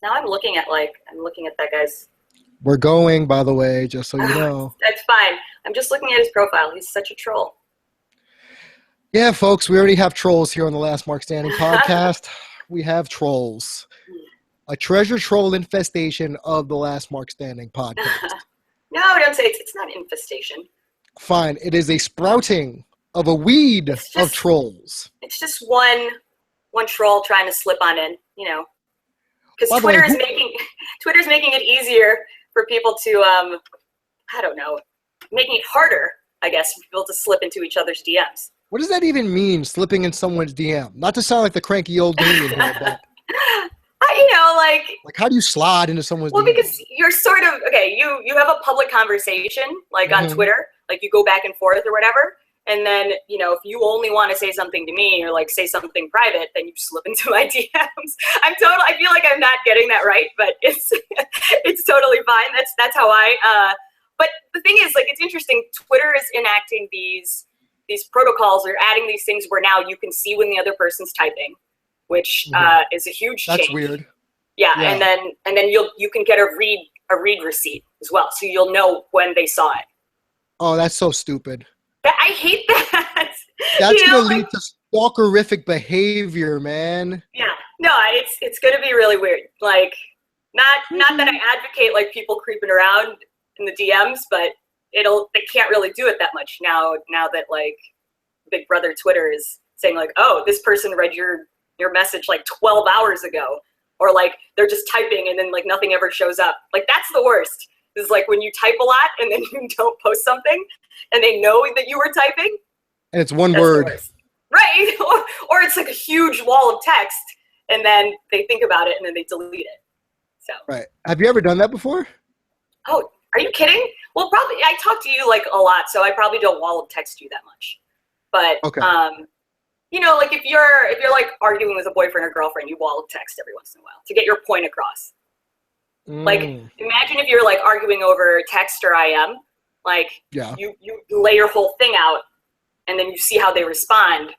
Now I'm looking at that guy's. We're going, by the way, just so you know. That's fine. I'm just looking at his profile. He's such a troll. Yeah, folks, we already have trolls here on the Last Mark Standing podcast. We have trolls. A treasure troll infestation of the Last Mark Standing podcast. No, don't say it's not infestation. Fine. It is a sprouting of a weed of trolls. It's just one troll trying to slip on in, because Twitter's making it easier for people to, I don't know, making it harder, I guess, for people to slip into each other's DMs. What does that even mean, slipping in someone's DM? Not to sound like the cranky old Damian here, but... Like how do you slide into someone's DM? Well, because you're sort of, okay, you have a public conversation, like on Twitter, like you go back and forth or whatever, and then, if you only want to say something to me or like say something private, then you slip into my DMs. I feel like I'm not getting that right, but it's totally fine. That's how but the thing is, like, it's interesting. Twitter is enacting these protocols or adding these things where now you can see when the other person's typing, which is a huge change. That's weird. Yeah, and then you can get a read receipt as well, so you'll know when they saw it. Oh, that's so stupid. I hate that. That's gonna lead to stalkerific behavior, man. Yeah, no, it's gonna be really weird. Like, not that I advocate like people creeping around in the DMs, but they can't really do it that much now that like Big Brother Twitter is saying like, oh, this person read your message like 12 hours ago, or like they're just typing and then like nothing ever shows up. Like, that's the worst. Is like when you type a lot and then you don't post something and they know that you were typing. And it's one word. Right. Or it's like a huge wall of text and then they think about it and then they delete it. So. Right. Have you ever done that before? Oh, are you kidding? Well, probably. I talk to you like a lot, so I probably don't wall of text you that much. But, okay. Like if you're like arguing with a boyfriend or girlfriend, you wall of text every once in a while to get your point across. Like, imagine if you're like arguing over text or IM, like you lay your whole thing out and then you see how they respond.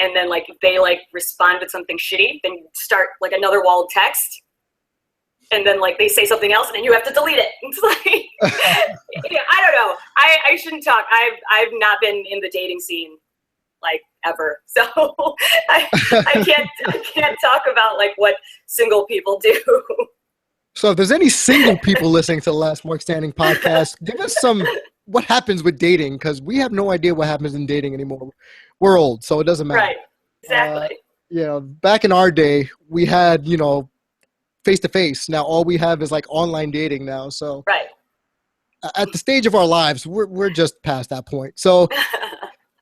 And then like, if they like respond with something shitty, then you start like another wall of text. And then like they say something else and then you have to delete it. It's like, I don't know. I shouldn't talk. I've not been in the dating scene like ever. So I can't talk about like what single people do. So if there's any single people listening to the Last Mark Standing podcast, give us what happens with dating, because we have no idea what happens in dating anymore. We're old, so it doesn't matter. Right, exactly. Back in our day, we had, face-to-face. Now all we have is like online dating now. So right. At the stage of our lives, we're just past that point. So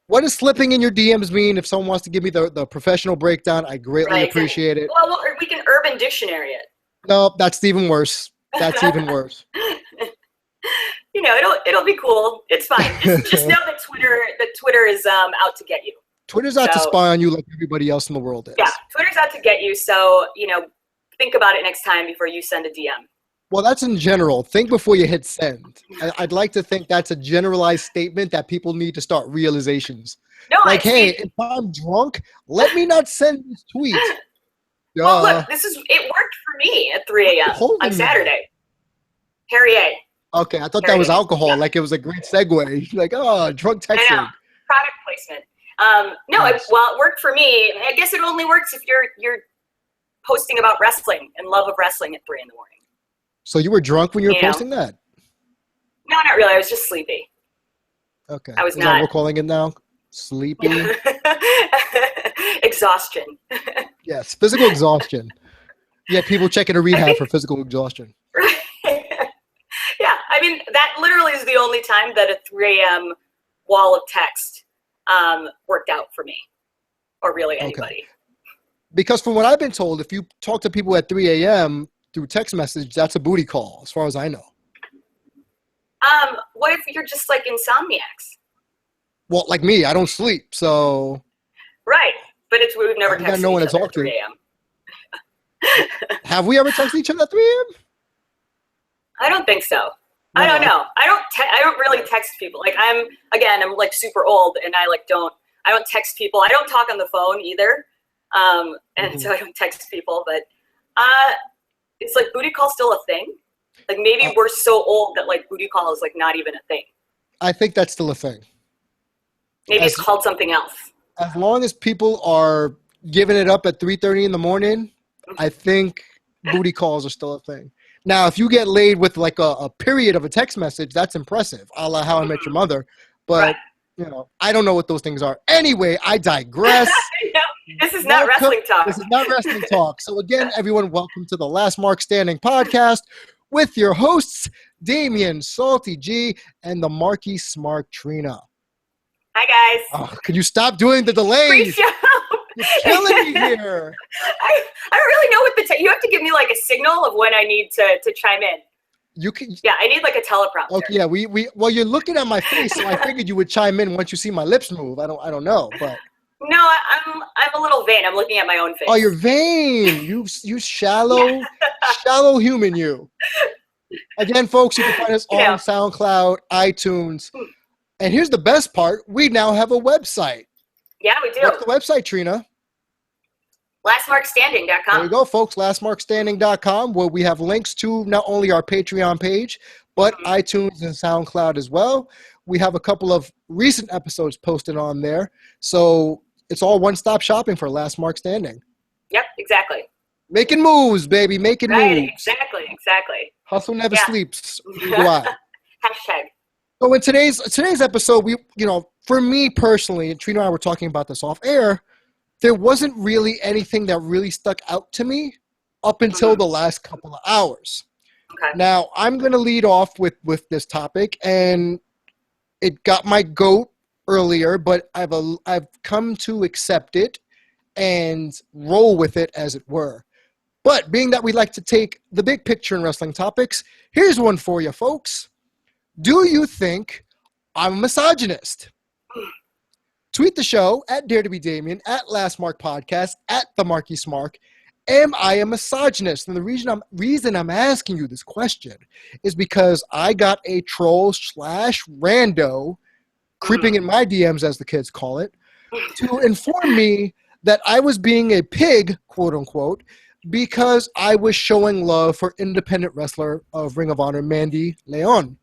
what does slipping in your DMs mean? If someone wants to give me the professional breakdown, I greatly appreciate it. Well, we can Urban Dictionary it. No, that's even worse. That's even worse. It'll be cool. It's fine. Just know that Twitter is out to get you. Twitter's out to spy on you like everybody else in the world is. Yeah, Twitter's out to get you. So, think about it next time before you send a DM. Well, that's in general. Think before you hit send. I'd like to think that's a generalized statement that people need to start realizations. No, if I'm drunk, let me not send this tweet. Well, look, it worked for me at 3 a.m. on Saturday. Perrier. Okay, I thought that was alcohol. Like it was a great segue. Like, drunk texting. I know. Product placement. It worked for me. I guess it only works if you're posting about wrestling and love of wrestling at 3 a.m. So you were drunk when you were posting that? No, not really. I was just sleepy. Okay. I was Is that what we're calling it now? Sleepy? Exhaustion. Yes, physical exhaustion. Yeah, people checking a rehab for physical exhaustion. Right. Yeah, I mean, that literally is the only time that a 3 a.m. wall of text worked out for me, or really anybody. Okay. Because from what I've been told, if you talk to people at 3 a.m. through text message, that's a booty call, as far as I know. What if you're just like insomniacs? Well, like me, I don't sleep, so. Right, but we've never texted no one each to other talk at 3 a.m. Have we ever texted each other at 3 a.m.? I don't think so. No. I don't know. I don't really text people. Like I'm like super old, and I don't text people. I don't talk on the phone either, and so I don't text people. But is like booty call still a thing? Like maybe we're so old that like booty call is like not even a thing. I think that's still a thing. Maybe it's called something else. As long as people are giving it up at 3:30 in the morning, I think booty calls are still a thing. Now, if you get laid with like a period of a text message, that's impressive, a la How I Met Your Mother. But, you know, I don't know what those things are. Anyway, I digress. No, this is not wrestling talk. This is not wrestling talk. So again, everyone, welcome to the Last Mark Standing podcast with your hosts, Damian Salty G and the Marky Smart Trina. Hi, guys. Oh, can you stop doing the delays? Pre-show. You're killing me here. I don't really know what you have to give me like a signal of when I need to chime in. You can. Yeah, I need like a teleprompter. Okay, yeah, well, you're looking at my face, so I figured you would chime in once you see my lips move. I don't know, but. No, I'm a little vain. I'm looking at my own face. Oh, you're vain. You shallow, shallow human. You. Again, folks, you can find us on SoundCloud, iTunes, and here's the best part: we now have a website. Yeah, we do. What's the website, Trina? LastMarkStanding.com. There we go, folks. LastMarkStanding.com, where we have links to not only our Patreon page, but iTunes and SoundCloud as well. We have a couple of recent episodes posted on there. So it's all one-stop shopping for Last Mark Standing. Yep, exactly. Making moves, baby. Making moves. Exactly. Hustle never sleeps. Hashtag. So in today's episode, for me personally, and Trina and I were talking about this off air, there wasn't really anything that really stuck out to me up until the last couple of hours. Okay. Now, I'm going to lead off with this topic, and it got my goat earlier, but I've come to accept it and roll with it, as it were. But being that we like to take the big picture in wrestling topics, here's one for you, folks. Do you think I'm a misogynist? Tweet the show at Dare to Be Damien, at Last Mark Podcast, at The Marky Smark. Am I a misogynist? And the reason I'm asking you this question is because I got a troll / rando creeping in my DMs, as the kids call it, to inform me that I was being a pig, quote unquote, because I was showing love for independent wrestler of Ring of Honor, Mandy Leon.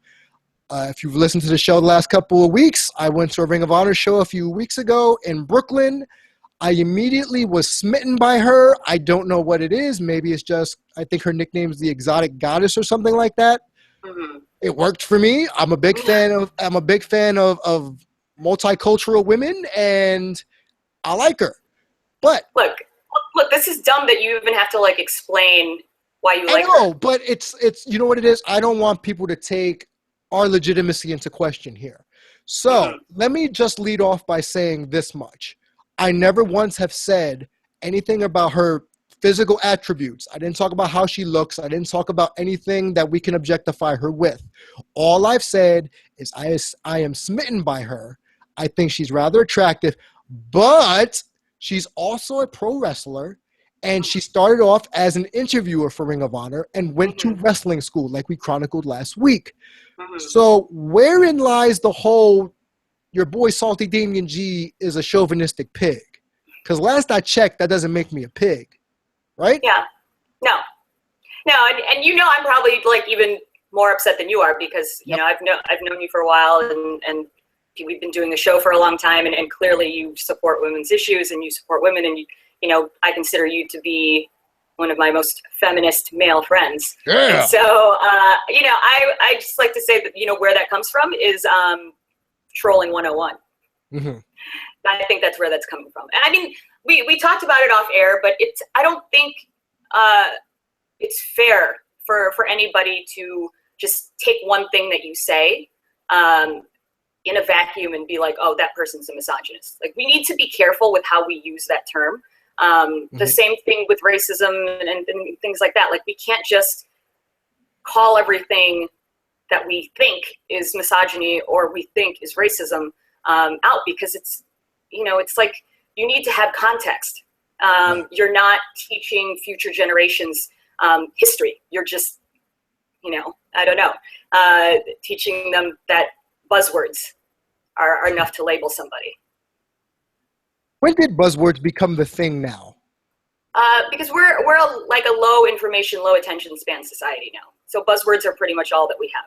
If you've listened to the show the last couple of weeks, I went to a Ring of Honor show a few weeks ago in Brooklyn. I immediately was smitten by her. I don't know what it is. Maybe it's just, I think her nickname is the Exotic Goddess or something like that. Mm-hmm. It worked for me. I'm a big fan of multicultural women, and I like her. But look, this is dumb that you even have to like explain why you like her. I know, but it's you know what it is? I don't want people to take our legitimacy into question here. So let me just lead off by saying this much. I never once have said anything about her physical attributes. I didn't talk about how she looks. I didn't talk about anything that we can objectify her with. All I've said is I am smitten by her. I think she's rather attractive, but she's also a pro wrestler, and she started off as an interviewer for Ring of Honor and went to wrestling school, like we chronicled last week. So wherein lies the whole, your boy Salty Damian G is a chauvinistic pig? Because last I checked, that doesn't make me a pig, right? Yeah. No, and I'm probably like even more upset than you are because I've known you for a while and we've been doing the show for a long time and clearly you support women's issues and you support women and I consider you to be one of my most feminist male friends. Yeah. And so I just like to say that where that comes from is trolling 101. Mm-hmm. I think that's where that's coming from. And I mean, we talked about it off air, but I don't think it's fair for anybody to just take one thing that you say in a vacuum and be like, oh, that person's a misogynist. Like, we need to be careful with how we use that term. The same thing with racism and things like that. Like, we can't just call everything that we think is misogyny or we think is racism out because it's like you need to have context. You're not teaching future generations history. You're just, I don't know, teaching them that buzzwords are enough to label somebody. When did buzzwords become the thing now? Because we're like a low information, low attention span society now. So buzzwords are pretty much all that we have.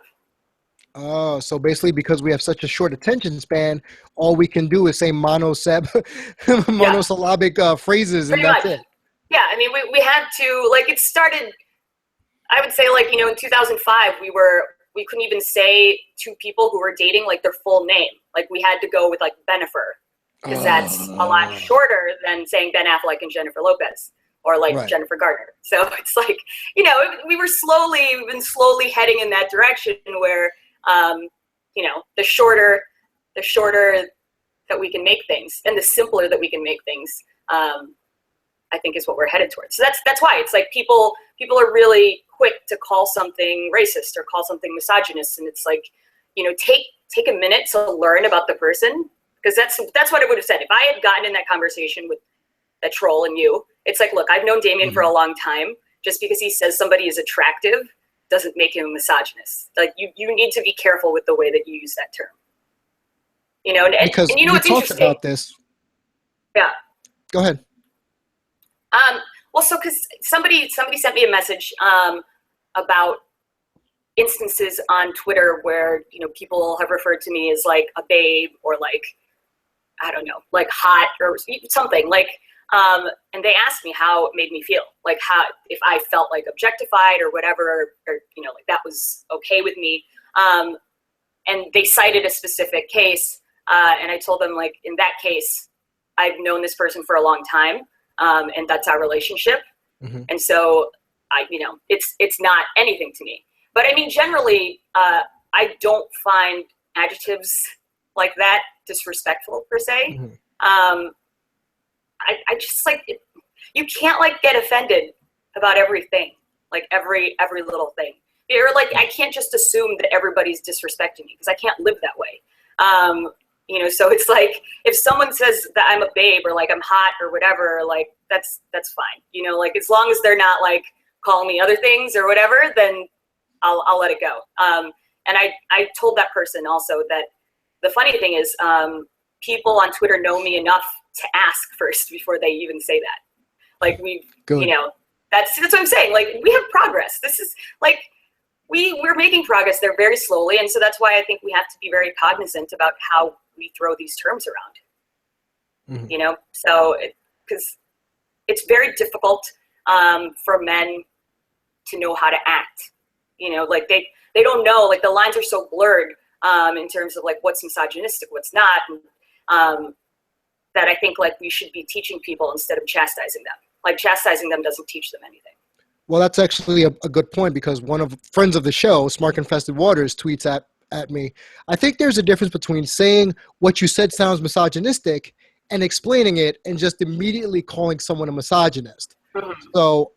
Oh, so basically because we have such a short attention span, all we can do is say monosyllabic phrases, and Pretty that's much. it. Yeah, I mean, we had to, like, it started, I would say, like, in 2005, we couldn't even say two people who were dating, like, their full name. Like, we had to go with, like, Benifer, because that's a lot shorter than saying Ben Affleck and Jennifer Lopez, or, like, right. Jennifer Gardner. So it's like, we've been slowly heading in that direction where, the shorter that we can make things, and the simpler that we can make things, I think is what we're headed towards. So that's why it's like people are really quick to call something racist or call something misogynist, and it's like, take a minute to learn about the person, because that's what I would have said if I had gotten in that conversation with that troll and you. It's like, look, I've known Damian for a long time. Just because he says somebody is attractive doesn't make him a misogynist. Like, you need to be careful with the way that you use that term. Because and we talked about this. Yeah. Go ahead. Well, so because somebody sent me a message about instances on Twitter where people have referred to me as like a babe, or like, I don't know, like hot or something like. And they asked me how it made me feel, like if I felt like objectified or whatever, or like that was okay with me. And they cited a specific case, and I told them, like, in that case, I've known this person for a long time. And that's our relationship. Mm-hmm. And so it's not anything to me, but I mean, generally, I don't find adjectives like that disrespectful per se. Mm-hmm. I just like it. You can't like get offended about everything, like every little thing. Or like, I can't just assume that everybody's disrespecting me, because I can't live that way. So it's like, if someone says that I'm a babe or like I'm hot or whatever, like that's fine. Like, as long as they're not like calling me other things or whatever, then I'll let it go. And I told that person also that the funny thing is, people on Twitter know me enough to ask first before they even say that. Like, that's what I'm saying. Like, we have progress. This is like, we're making progress there very slowly. And so that's why I think we have to be very cognizant about how we throw these terms around, mm-hmm. So because it's very difficult for men to know how to act, like they don't know, like the lines are so blurred in terms of like what's misogynistic, what's not. And, that I think like we should be teaching people instead of chastising them. Like, chastising them doesn't teach them anything. Well, that's actually a good point, because one of friends of the show, Smart Infested Waters, tweets at me. I think there's a difference between saying what you said sounds misogynistic and explaining it and just immediately calling someone a misogynist. Mm-hmm. So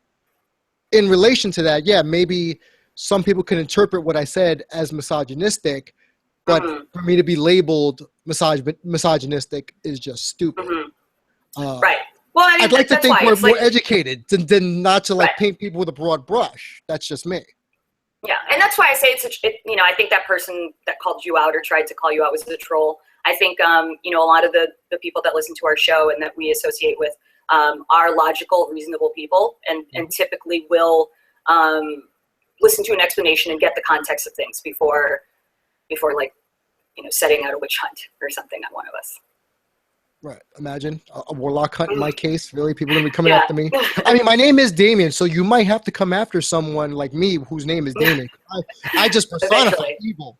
in relation to that, yeah, maybe some people can interpret what I said as misogynistic, but mm-hmm. for me to be labeled misogynistic is just stupid. Mm-hmm. Right. Well, I mean, I'd like to think we're more educated than not to like paint people with a broad brush. That's just me. Yeah, and that's why I say I think that person that called you out or tried to call you out was a troll. I think, a lot of the people that listen to our show and that we associate with are logical, reasonable people, and typically will listen to an explanation and get the context of things before like, setting out a witch hunt or something on one of us. Right. Imagine a warlock hunt in my case. Really, people are going to be coming after me. I mean, my name is Damian, so you might have to come after someone like me whose name is Damian. I just personify evil.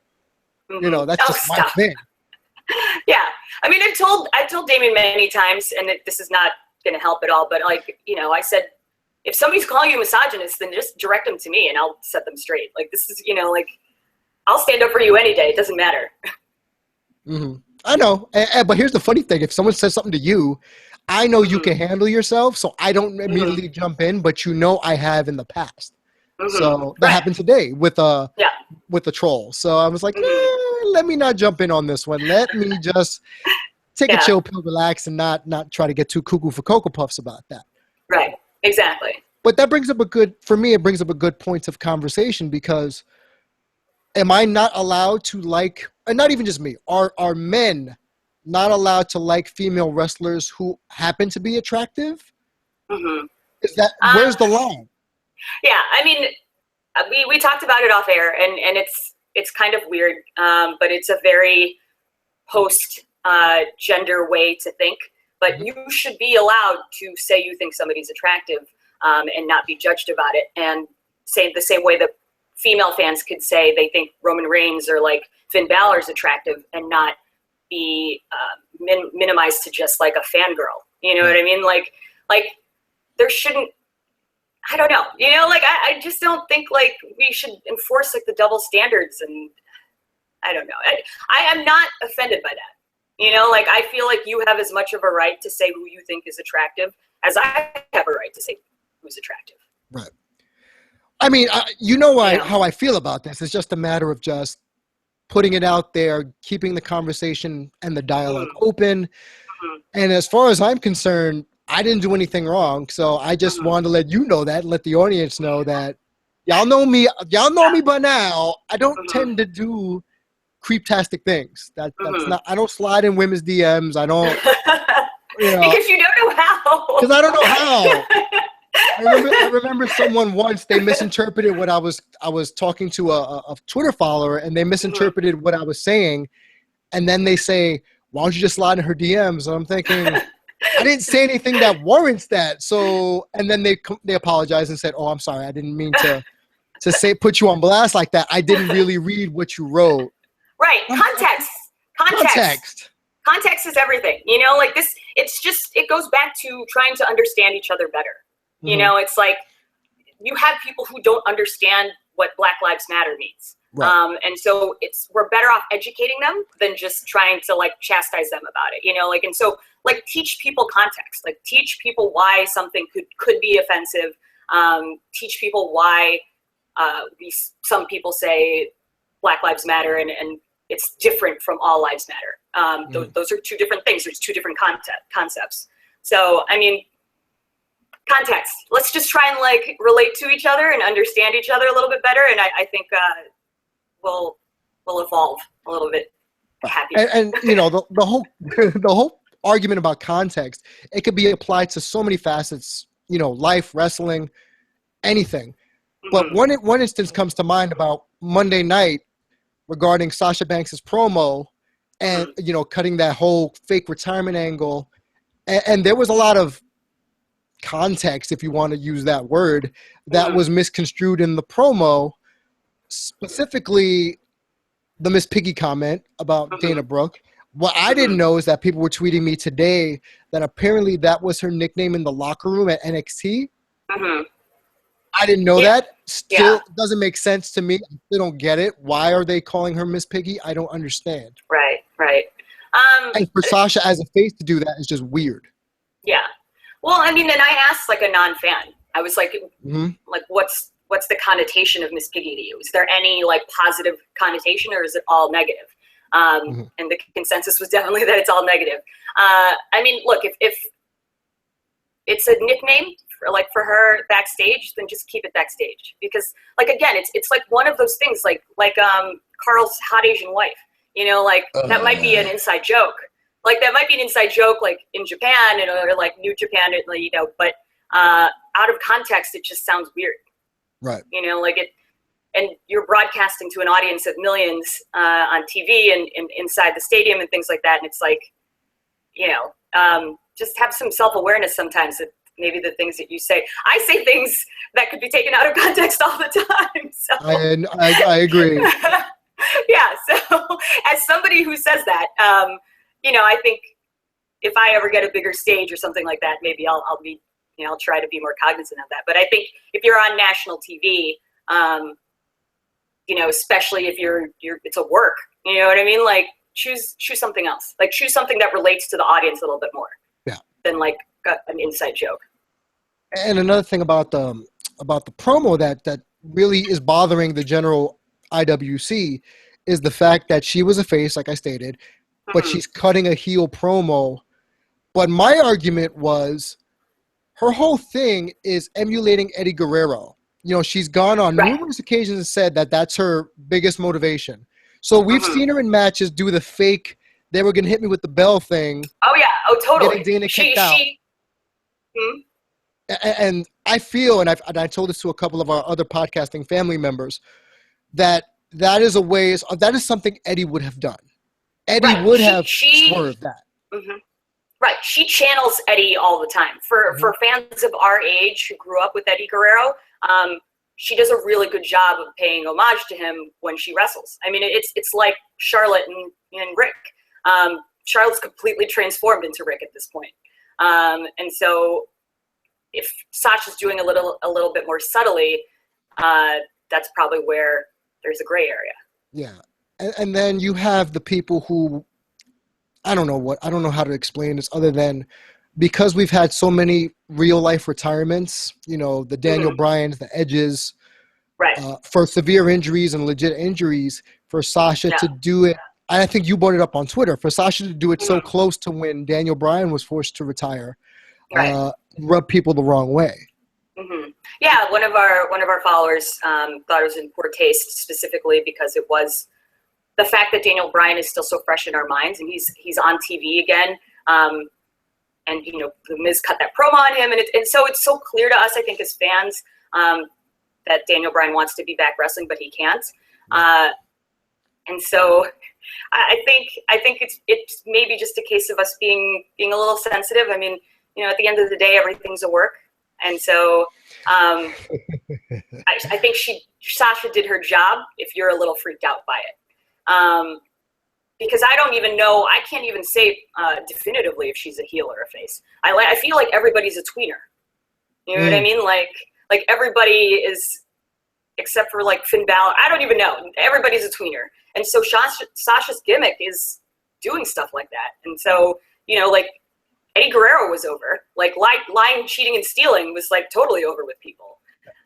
Mm-hmm. That's just my thing. Yeah. I mean, I've told Damian many times, and this is not going to help at all, but like, I said, if somebody's calling you misogynist, then just direct them to me and I'll set them straight. Like, this is, like, I'll stand up for you any day. It doesn't matter. Mm-hmm. I know. But here's the funny thing. If someone says something to you, I know you can handle yourself, so I don't immediately jump in, but I have in the past. Mm-hmm. So that happened today with a troll. So I was like, let me not jump in on this one. Let me just take a chill pill, relax, and not try to get too cuckoo for Cocoa Puffs about that. Right. Exactly. But that brings up it brings up a good point of conversation, because am I not allowed to like, and not even just me, are men not allowed to like female wrestlers who happen to be attractive? Mm-hmm. Is that where's the line? Yeah, I mean, we talked about it off air, and it's kind of weird, but it's a very post gender way to think. But you should be allowed to say you think somebody's attractive, and not be judged about it. And say the same way that female fans could say they think Roman Reigns or like Finn Balor's attractive, and not be minimized to just like a fangirl. You know what I mean? Like there shouldn't. I don't know. You know, like I just don't think like we should enforce like the double standards, and I don't know. I am not offended by that. You know, like I feel like you have as much of a right to say who you think is attractive as I have a right to say who's attractive. Right. I mean, how I feel about this. It's just a matter of just putting it out there, keeping the conversation and the dialogue open. And as far as I'm concerned, I didn't do anything wrong. So I just wanted to let you know that, let the audience know that y'all know me by now. I don't tend to do creeptastic things. That's not, I don't slide in women's DMs. I don't, because you don't know how. Because I don't know how. I remember someone once, they misinterpreted what I was talking to a Twitter follower, and they misinterpreted what I was saying. And then they say, why don't you just slide in her DMs? And I'm thinking, I didn't say anything that warrants that. So, and then they apologized and said, oh, I'm sorry. I didn't mean to put you on blast like that. I didn't really read what you wrote. Right. Context is everything. You know, like this, it goes back to trying to understand each other better. You know, it's like you have people who don't understand what Black Lives Matter means. Right. And so we're better off educating them than just trying to like chastise them about it, you know, like, and so like teach people context, like teach people why something could be offensive. Teach people why some people say Black Lives Matter and it's different from all lives matter. Those are two different things. There's two different concepts. So, I mean, context. Let's just try and like relate to each other and understand each other a little bit better. And I think we'll evolve a little bit happier. And you know, the whole argument about context, it could be applied to so many facets, you know, life, wrestling, anything. But one instance comes to mind about Monday night regarding Sasha Banks's promo and, you know, cutting that whole fake retirement angle. And there was a lot of context, if you want to use that word, that was misconstrued in the promo, specifically the Miss Piggy comment about Dana Brooke. What I didn't know is that people were tweeting me today that apparently that was her nickname in the locker room at NXT. I didn't know that. Still doesn't make sense to me. I still don't get it. Why are they calling her Miss Piggy? I don't understand. Right. And for Sasha as a face to do that is just weird. Yeah. Well, I mean, and I asked like a non-fan. I was like, like what's the connotation of Miss Piggy to you? Is there any like positive connotation, or is it all negative? And the consensus was definitely that it's all negative. I mean, look, if it's a nickname for her backstage, then just keep it backstage, because like, again, it's like one of those things like Carl's hot Asian wife, you know, like that might be an inside joke. Like that might be an inside joke, like in Japan or like New Japan, you know, but out of context, it just sounds weird. Right. You know, like and you're broadcasting to an audience of millions on TV and inside the stadium and things like that. And it's like, you know, just have some self-awareness sometimes that maybe the things that you say, I say things that could be taken out of context all the time. So. I agree. Yeah. So as somebody who says that, you know, I think if I ever get a bigger stage or something like that, maybe I'll be, you know, I'll try to be more cognizant of that. But I think if you're on national TV, you know, especially if it's a work, you know what I mean? Like choose something else. Like choose something that relates to the audience a little bit more. Yeah. Than like an inside joke. And another thing about the promo that really is bothering the general IWC is the fact that she was a face, like I stated, but she's cutting a heel promo. But my argument was her whole thing is emulating Eddie Guerrero. You know, she's gone on numerous occasions and said that that's her biggest motivation. So we've seen her in matches do the fake, they were going to hit me with the bell thing. Oh, yeah. Oh, totally. Getting Dana kicked out. And I feel, and I told this to a couple of our other podcasting family members, that is something Eddie would have done. Eddie would have swerved that. Mm-hmm. Right. She channels Eddie all the time. For fans of our age who grew up with Eddie Guerrero, she does a really good job of paying homage to him when she wrestles. I mean, it's like Charlotte and Rick. Charlotte's completely transformed into Rick at this point. And so if Sasha's doing a little bit more subtly, that's probably where there's a gray area. Yeah. And then you have the people who, I don't know how to explain this other than because we've had so many real life retirements, the Daniel Bryans, the Edges, right. For severe injuries and legit injuries, for Sasha to do it. I think you brought it up on Twitter, for Sasha to do it so close to when Daniel Bryan was forced to retire, rubbed people the wrong way. Mm-hmm. Yeah, one of our followers thought it was in poor taste, specifically because it was the fact that Daniel Bryan is still so fresh in our minds, and he's on TV again. And the Miz cut that promo on him, and so it's so clear to us, I think, as fans, that Daniel Bryan wants to be back wrestling, but he can't. And so I think it's maybe just a case of us being a little sensitive. I mean, at the end of the day, everything's a work. And so I think Sasha did her job if you're a little freaked out by it. Because I don't even know, I can't even say definitively if she's a heel or a face. I feel like everybody's a tweener. You know what I mean? Like everybody is, except for like Finn Balor, I don't even know. Everybody's a tweener. And so Sasha's gimmick is doing stuff like that. And so, like Eddie Guerrero was over. Like lying, cheating, and stealing was like totally over with people.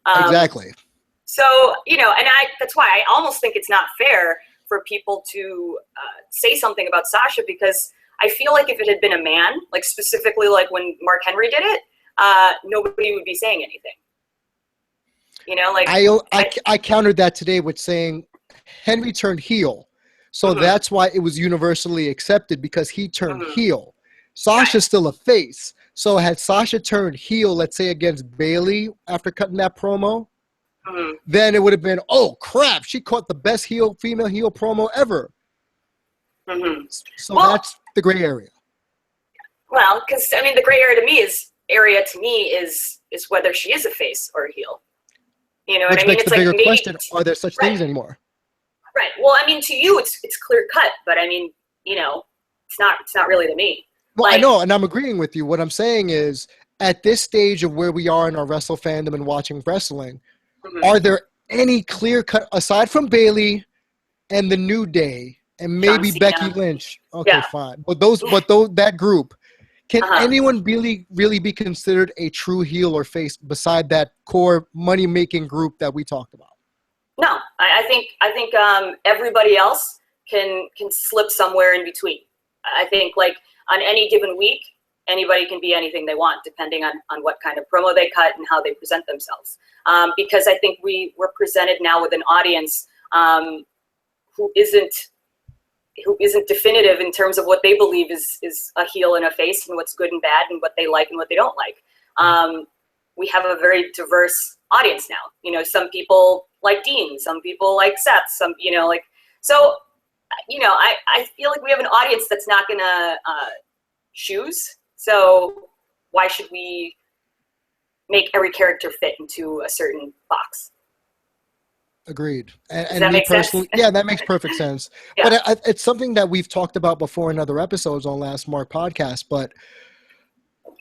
Exactly. So, and that's why I almost think it's not fair for people to say something about Sasha, because I feel like if it had been a man, like specifically like when Mark Henry did it, nobody would be saying anything. I countered that today with saying Henry turned heel. So that's why it was universally accepted, because he turned heel. Sasha's still a face. So had Sasha turned heel, let's say against Bayley after cutting that promo, then it would have been, oh crap, she caught the best female heel promo ever. So that's the gray area. Well, because the gray area to me is whether she is a face or a heel. You know what I mean? Which makes the bigger question: are there such things anymore? Right. Well, to you, it's clear cut, but it's not really to me. Well, I know, and I'm agreeing with you. What I'm saying is, at this stage of where we are in our wrestle fandom and watching wrestling, are there any clear cut, aside from Bayley and the New Day and maybe Becky Lynch? Okay, fine. But that group, can anyone really be considered a true heel or face beside that core money making group that we talked about? No, I think everybody else can slip somewhere in between. I think like on any given week, anybody can be anything they want, depending on what kind of promo they cut and how they present themselves. Because I think we're presented now with an audience who isn't definitive in terms of what they believe is a heel and a face, and what's good and bad, and what they like and what they don't like. We have a very diverse audience now. Some people like Dean, some people like Seth, so. I feel like we have an audience that's not gonna choose. So why should we make every character fit into a certain box? Agreed. Does that make sense? Yeah, that makes perfect sense. Yeah. But it's something that we've talked about before in other episodes on Last Mark podcast. But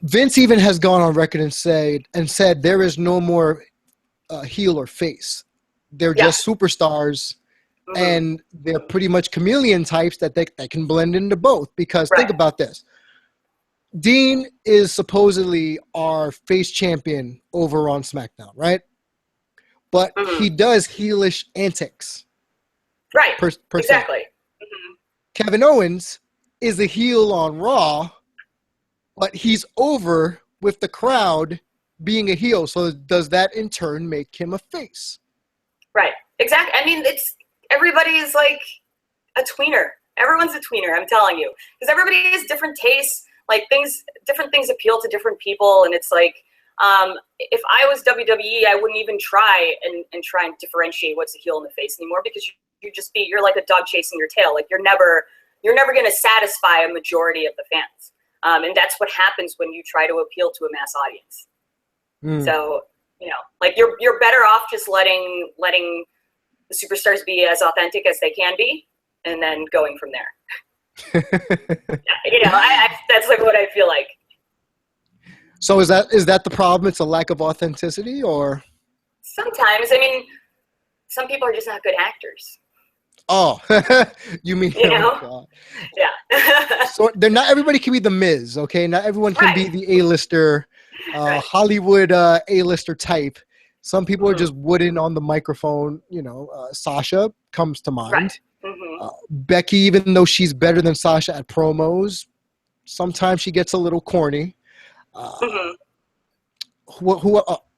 Vince even has gone on record and said there is no more heel or face. They're just superstars. And they're pretty much chameleon types that they can blend into both. Because think about this. Dean is supposedly our face champion over on SmackDown, right? But he does heelish antics. Right, exactly. Kevin Owens is a heel on Raw, but he's over with the crowd being a heel. So does that in turn make him a face? Right, exactly. Everybody is like a tweener. Everyone's a tweener, I'm telling you. Because everybody has different tastes. Like different things appeal to different people. And it's like, If I was WWE, I wouldn't even try and try and differentiate what's a heel and the face anymore, because you're like a dog chasing your tail. Like you're never going to satisfy a majority of the fans. And that's what happens when you try to appeal to a mass audience. So, like you're better off just letting the superstars be as authentic as they can be, and then going from there. That's like what I feel like. So is that the problem? It's a lack of authenticity, or? Sometimes. I mean, some people are just not good actors. Oh, you mean? Oh, yeah. So not everybody can be the Miz, okay? Not everyone can be the A-lister, Hollywood A-lister type. Some people are just wooden on the microphone. Sasha comes to mind. Right. Becky, even though she's better than Sasha at promos, sometimes she gets a little corny.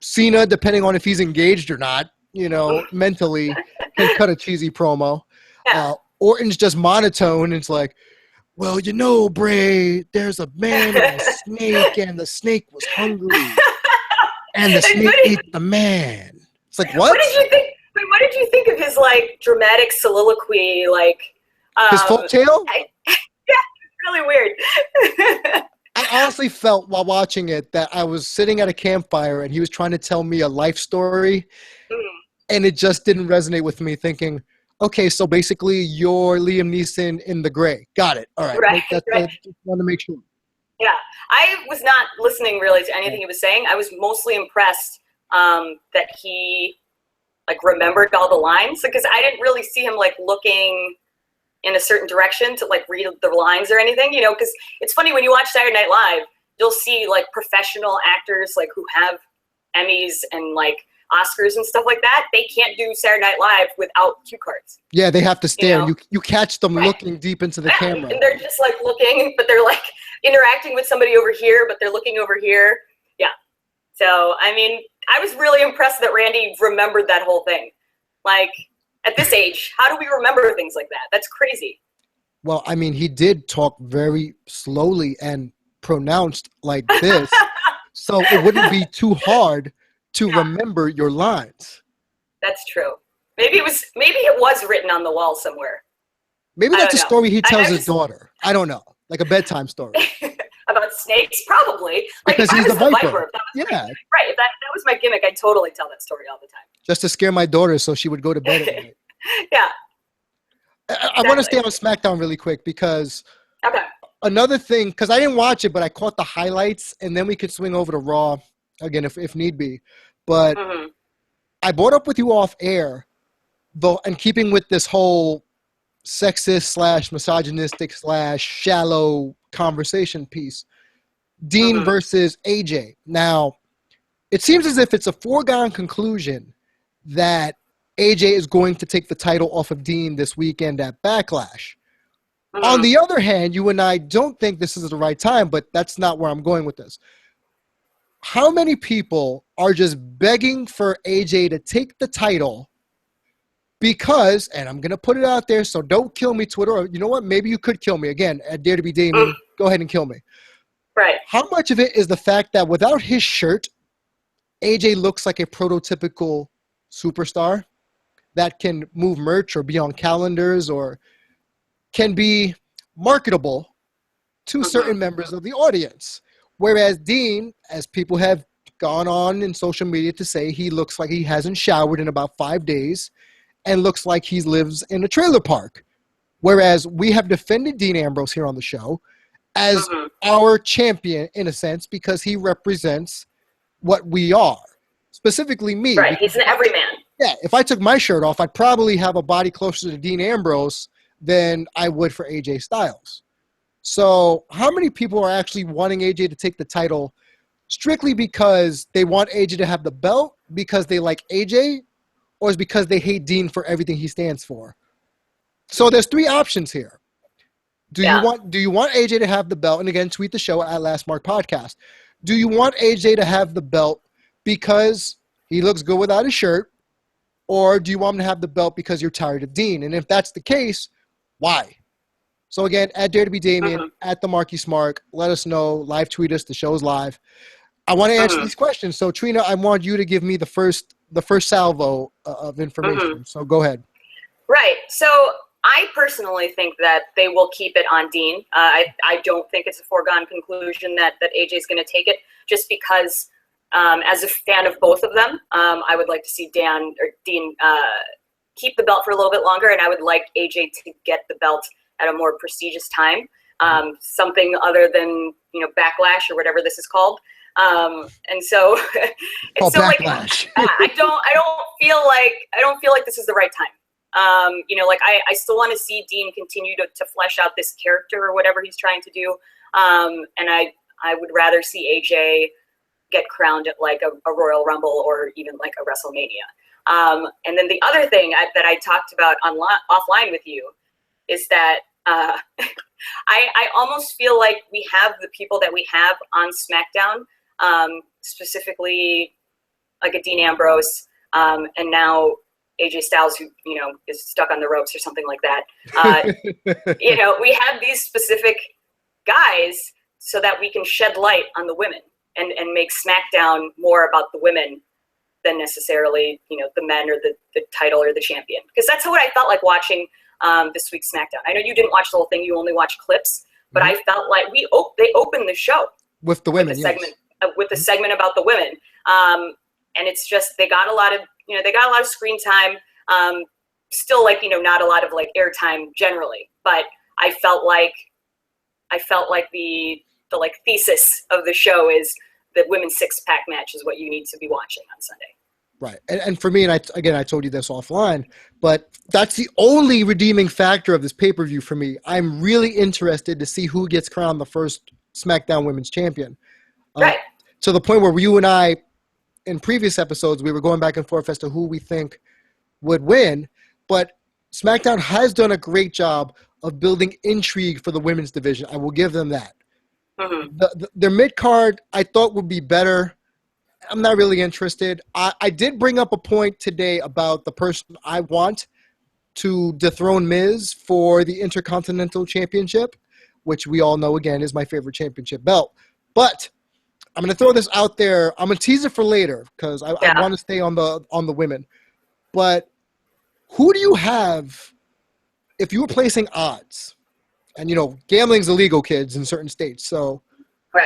Cena, depending on if he's engaged or not, mentally can cut a cheesy promo. Yeah. Orton's just monotone. It's like, well, Bray, there's a man and a snake, and the snake was hungry, and the snake ate the man. It's like, what? What did you think? Wait, what did you think of his like dramatic soliloquy? Like his folktale? Yeah, it's really weird. I honestly felt while watching it that I was sitting at a campfire and he was trying to tell me a life story, and it just didn't resonate with me. Thinking, okay, so basically you're Liam Neeson in The Gray. Got it. All right. Right. Just wanted to make sure. Yeah, I was not listening really to anything he was saying. I was mostly impressed that he like remembered all the lines, because I didn't really see him like looking in a certain direction to like read the lines or anything, because it's funny when you watch Saturday Night Live, you'll see like professional actors like who have Emmys and like Oscars and stuff like that. They can't do Saturday Night Live without cue cards. Yeah, they have to stare. You catch them looking deep into the camera. And they're just like looking, but they're like interacting with somebody over here, but they're looking over here. Yeah. So, I mean, I was really impressed that Randy remembered that whole thing. Like, at this age, how do we remember things like that? That's crazy. Well, I mean, he did talk very slowly and pronounced like this, so it wouldn't be too hard to remember your lines. That's true. Maybe it was written on the wall somewhere. Maybe that's a story he tells his daughter. I don't know, like a bedtime story. About snakes, probably. Like because he's the Viper. Right. If that was my gimmick, I'd totally tell that story all the time. Just to scare my daughter so she would go to bed at night. Yeah. I want to stay on SmackDown really quick because another thing, because I didn't watch it, but I caught the highlights, and then we could swing over to Raw again if need be. But I brought up with you off air, though, and keeping with this whole sexist / misogynistic / shallow conversation piece, Dean versus AJ. Now, it seems as if it's a foregone conclusion that AJ is going to take the title off of Dean this weekend at Backlash. On the other hand, you and I don't think this is the right time, but that's not where I'm going with this. How many people are just begging for AJ to take the title because, and I'm going to put it out there, so don't kill me, Twitter, or you know what, maybe you could kill me. Again, at Dare to be Damian, go ahead and kill me. Right. How much of it is the fact that without his shirt, AJ looks like a prototypical superstar that can move merch or be on calendars or can be marketable to certain members of the audience. Whereas Dean, as people have gone on in social media to say, he looks like he hasn't showered in about 5 days and looks like he lives in a trailer park. Whereas we have defended Dean Ambrose here on the show as our champion, in a sense, because he represents what we are. Specifically me. Right, he's an everyman. Yeah, if I took my shirt off, I'd probably have a body closer to Dean Ambrose than I would for AJ Styles. So how many people are actually wanting AJ to take the title strictly because they want AJ to have the belt, because they like AJ, or is because they hate Dean for everything he stands for? So there's 3 options here. Do you want AJ to have the belt? And again, tweet the show at Last Mark Podcast. Do you want AJ to have the belt because he looks good without his shirt? Or do you want him to have the belt because you're tired of Dean? And if that's the case, why? So again, at Dare to be Damian, at the Marky Smart, let us know. Live tweet us. The show's live. I want to answer these questions. So Trina, I want you to give me the first salvo of information. So go ahead. Right. So I personally think that they will keep it on Dean. I don't think it's a foregone conclusion that AJ is going to take it, just because as a fan of both of them, I would like to see Dean keep the belt for a little bit longer, and I would like AJ to get the belt at a more prestigious time, something other than Backlash or whatever this is called. And so it's so Backlash. Like I don't feel like this is the right time. I still want to see Dean continue to flesh out this character or whatever he's trying to do. And I would rather see AJ get crowned at like a Royal Rumble or even like a WrestleMania. And then the other thing that I talked about offline with you is that I almost feel like we have the people that we have on SmackDown, specifically like a Dean Ambrose, and now AJ Styles, who is stuck on the ropes or something like that. We have these specific guys so that we can shed light on the women and make SmackDown more about the women than necessarily the men or the title or the champion. Because that's what I felt like watching this week's SmackDown. I know you didn't watch the whole thing; you only watched clips. But I felt like they opened the show with the women, with the segment with the segment about the women, and it's just they got a lot of screen time. Still, not a lot of airtime generally, but I felt like the thesis of the show is the women's 6-pack match is what you need to be watching on Sunday. Right. And for me, and I told you this offline, but that's the only redeeming factor of this pay-per-view for me. I'm really interested to see who gets crowned the first SmackDown Women's Champion. Right. To the point where you and I, in previous episodes, we were going back and forth as to who we think would win. But SmackDown has done a great job of building intrigue for the women's division. I will give them that. Their mid-card, I thought, would be better. I'm not really interested. I did bring up a point today about the person I want to dethrone Miz for the Intercontinental Championship, which we all know, again, is my favorite championship belt. But I'm going to throw this out there. I'm going to tease it for later because I want to stay on the women. But who do you have if you were placing odds? And, gambling's illegal, kids, in certain states. So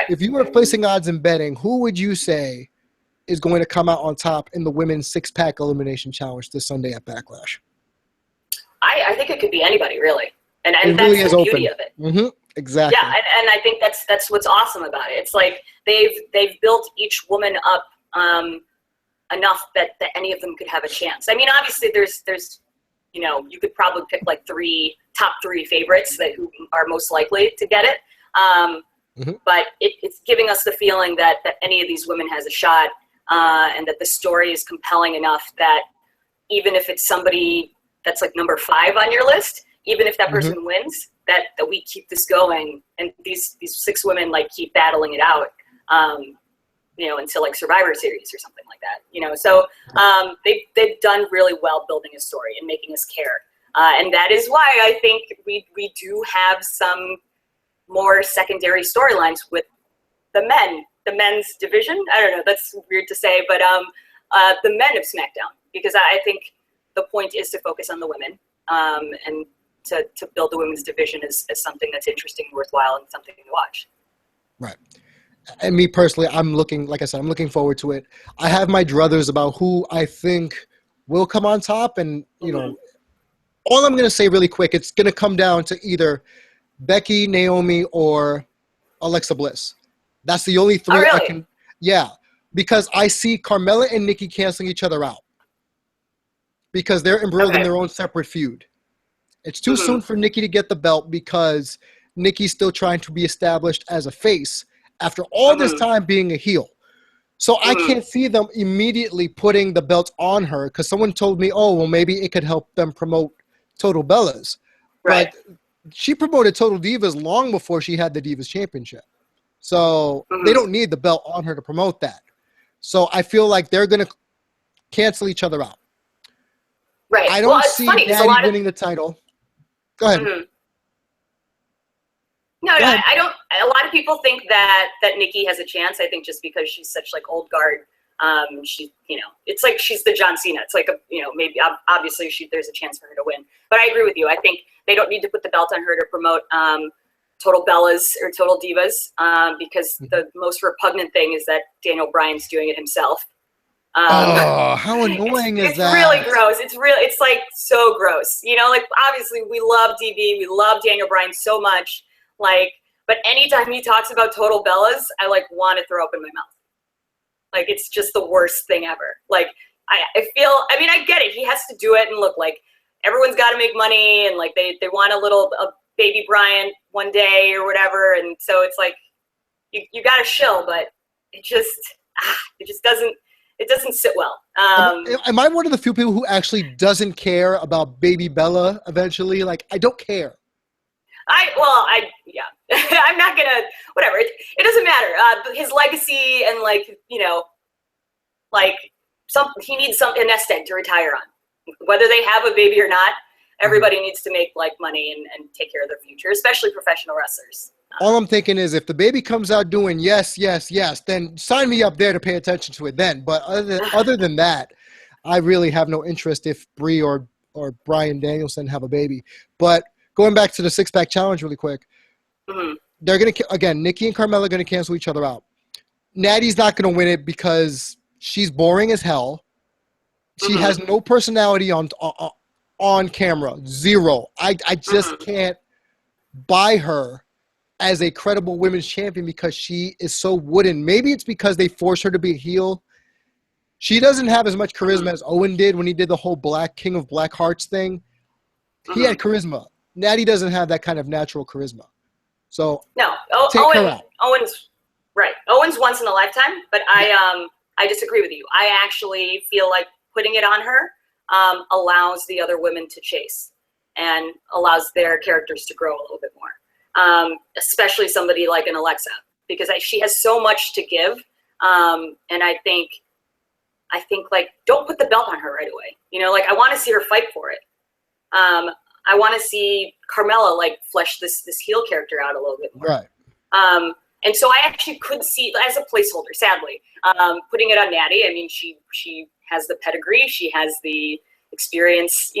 if you were placing odds and betting, who would you say is going to come out on top in the women's 6-pack elimination challenge this Sunday at Backlash? I think it could be anybody, really. And it that's really is the open. beauty of it. Mm-hmm. Exactly. Yeah, and I think that's what's awesome about it. It's like they've built each woman up enough that any of them could have a chance. I mean, obviously there's you could probably pick like top three favorites who are most likely to get it. But it's giving us the feeling that any of these women has a shot, and that the story is compelling enough that even if it's somebody that's like number 5 on your list, even if that person wins, that we keep this going and these 6 women keep battling it out, until Survivor Series or something like that. So they've done really well building a story and making us care, and that is why I think we do have some more secondary storylines with the men's division. I don't know, that's weird to say, but the men of SmackDown, because I think the point is to focus on the women, and to build the women's division as something that's interesting, worthwhile, and something to watch. Right. And me personally, I'm looking forward to it. I have my druthers about who I think will come on top, and all I'm going to say really quick, it's going to come down to either Becky, Naomi, or Alexa Bliss. That's the only 3 I can. Yeah, because I see Carmella and Nikki canceling each other out because they're embroiled in their own separate feud. It's too soon for Nikki to get the belt because Nikki's still trying to be established as a face after all this time being a heel. So I can't see them immediately putting the belt on her because someone told me, maybe it could help them promote Total Bellas. Right. But she promoted Total Divas long before she had the Divas Championship. So they don't need the belt on her to promote that. So I feel like they're going to cancel each other out. Right. I don't see Natty winning the title. Go ahead. No, I don't. a lot of people think that Nikki has a chance. I think just because she's such like old guard. She, it's like she's the John Cena. It's like maybe obviously there's a chance for her to win. But I agree with you. I think they don't need to put the belt on her to promote Total Bellas or Total Divas because the most repugnant thing is that Daniel Bryan's doing it himself. How annoying is that? It's really gross. It's like so gross. Like obviously we love DB, we love Daniel Bryan so much. Like, but anytime he talks about Total Bellas, I like want to throw up in my mouth. Like it's just the worst thing ever. Like I get it. He has to do it and look like everyone's got to make money and like they want a baby Bryan one day or whatever. And so it's like you got to shill, but it just doesn't sit well. Am I one of the few people who actually doesn't care about baby Bella eventually? Like, I don't care. I'm not gonna, whatever. It doesn't matter. His legacy and he needs a nest egg to retire on. Whether they have a baby or not, everybody needs to make like money and take care of their future, especially professional wrestlers. All I'm thinking is if the baby comes out doing yes, yes, yes, then sign me up there to pay attention to it then. But other than that, I really have no interest if Brie or Bryan Danielson have a baby. But going back to the six-pack challenge really quick, they're going to, again, Nikki and Carmella are going to cancel each other out. Natty's not going to win it because she's boring as hell. She has no personality on camera. Zero. I just can't buy her as a credible women's champion because she is so wooden. Maybe it's because they force her to be a heel. She doesn't have as much charisma as Owen did when he did the whole King of Black Hearts thing. He had charisma. Natty doesn't have that kind of natural charisma. So no, take her out. Owen's right. Owen's once in a lifetime, but I disagree with you. I actually feel like putting it on her allows the other women to chase and allows their characters to grow a little bit more. Especially somebody like an Alexa, because she has so much to give. And I think like, don't put the belt on her right away. I want to see her fight for it. I want to see Carmella like flesh this heel character out a little bit more. Right. And so I actually could see as a placeholder, sadly, putting it on Natty. I mean, she has the pedigree. She has the experience,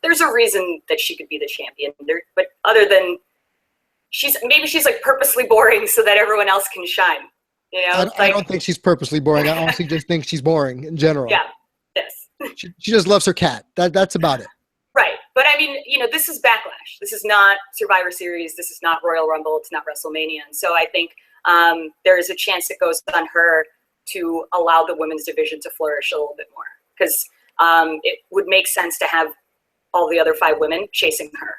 there's a reason that she could be the champion there, but other than she's like purposely boring so that everyone else can shine. I don't think she's purposely boring. I honestly just think she's boring in general. Yeah. Yes. She just loves her cat. That's about it. Right. But I mean, this is Backlash. This is not Survivor Series. This is not Royal Rumble. It's not WrestleMania. And so I think there is a chance it goes on her to allow the women's division to flourish a little bit more because it would make sense to have all the other 5 women chasing her.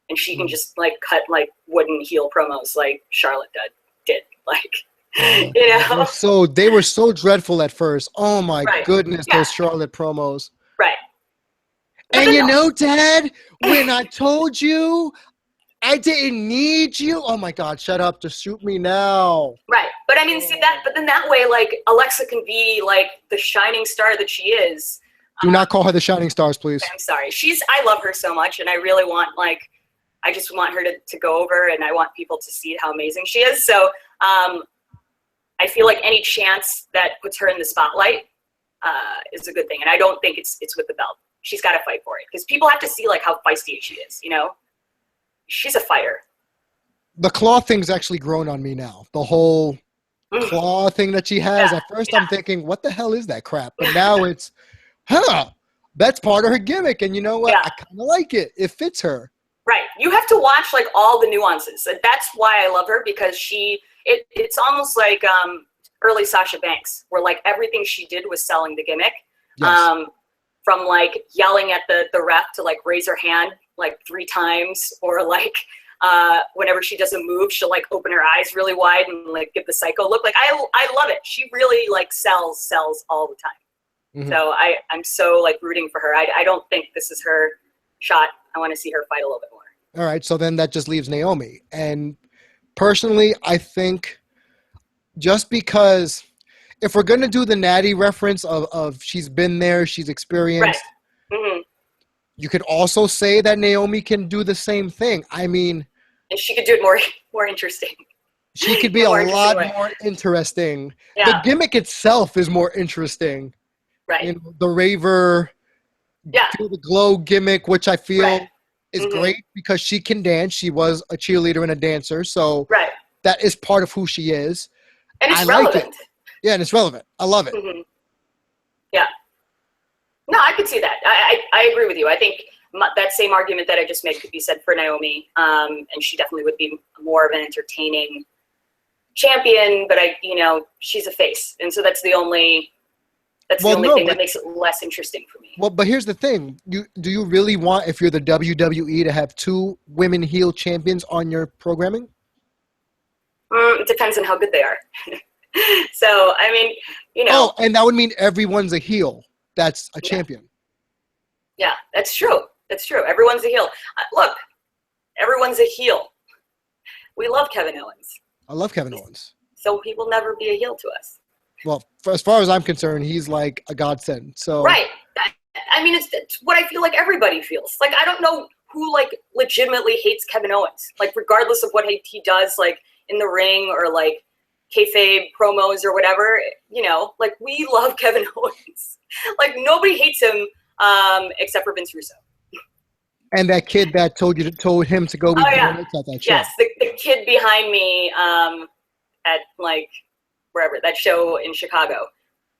And she can just like cut like wooden heel promos like Charlotte did. Like, So they were so dreadful at first. Oh my goodness, those Charlotte promos. Right. And Dad, when I told you I didn't need you. Oh my God, shut up. Just shoot me now. Right. But I mean, but then that way, like Alexa can be like the shining star that she is. Do not call her the shining stars, please. I'm sorry. I love her so much. And I really want I just want her to go over and I want people to see how amazing she is. So I feel like any chance that puts her in the spotlight is a good thing. And I don't think it's with the belt. She's got to fight for it because people have to see like how feisty she is, She's a fighter. The claw thing's actually grown on me now. The whole claw thing that she has. At first I'm thinking, what the hell is that crap? But now it's, that's part of her gimmick. And you know what? I kind of like it. It fits her. Right. You have to watch like all the nuances. And that's why I love her because it's almost like early Sasha Banks where like everything she did was selling the gimmick. Yes. From like yelling at the ref to like raise her hand like 3 times or like whenever she does a move, she'll like open her eyes really wide and like give the psycho look. Like I love it. She really like sells all the time. Mm-hmm. So I'm so like rooting for her. I don't think this is her shot. I want to see her fight a little bit more. All right. So then that just leaves Naomi. And personally, I think just because if we're going to do the Natty reference of she's been there, she's experienced, you could also say that Naomi can do the same thing. I mean, and she could do it more interesting. She could be a lot more interesting. Yeah. The gimmick itself is more interesting. Right. You know, the raver, feel the glow gimmick, which I feel is great because she can dance. She was a cheerleader and a dancer, so that is part of who she is. And it's relevant. Like it. Yeah, and it's relevant. I love it. Mm-hmm. Yeah. No, I could see that. I agree with you. I think that same argument that I just made could be said for Naomi, and she definitely would be more of an entertaining champion. But she's a face, and so that's the only thing that makes it less interesting for me. Well, but here's the thing: do you really want, if you're the WWE, to have 2 women heel champions on your programming? It depends on how good they are. So, I mean, Oh, and that would mean everyone's a heel. That's a champion. Yeah, that's true. That's true. Everyone's a heel. Look, everyone's a heel. We love Kevin Owens. I love Kevin Owens. So he will never be a heel to us. Well, as far as I'm concerned, he's like a godsend. So right. I mean, it's what I feel like everybody feels. Like, I don't know who, like, legitimately hates Kevin Owens. Like, regardless of what he does, like, in the ring or, like, kayfabe promos or whatever, like, we love Kevin Owens. Like, nobody hates him except for Vince Russo. And that kid that told him to go. At that show. Yes, the kid behind me at, like, wherever, that show in Chicago.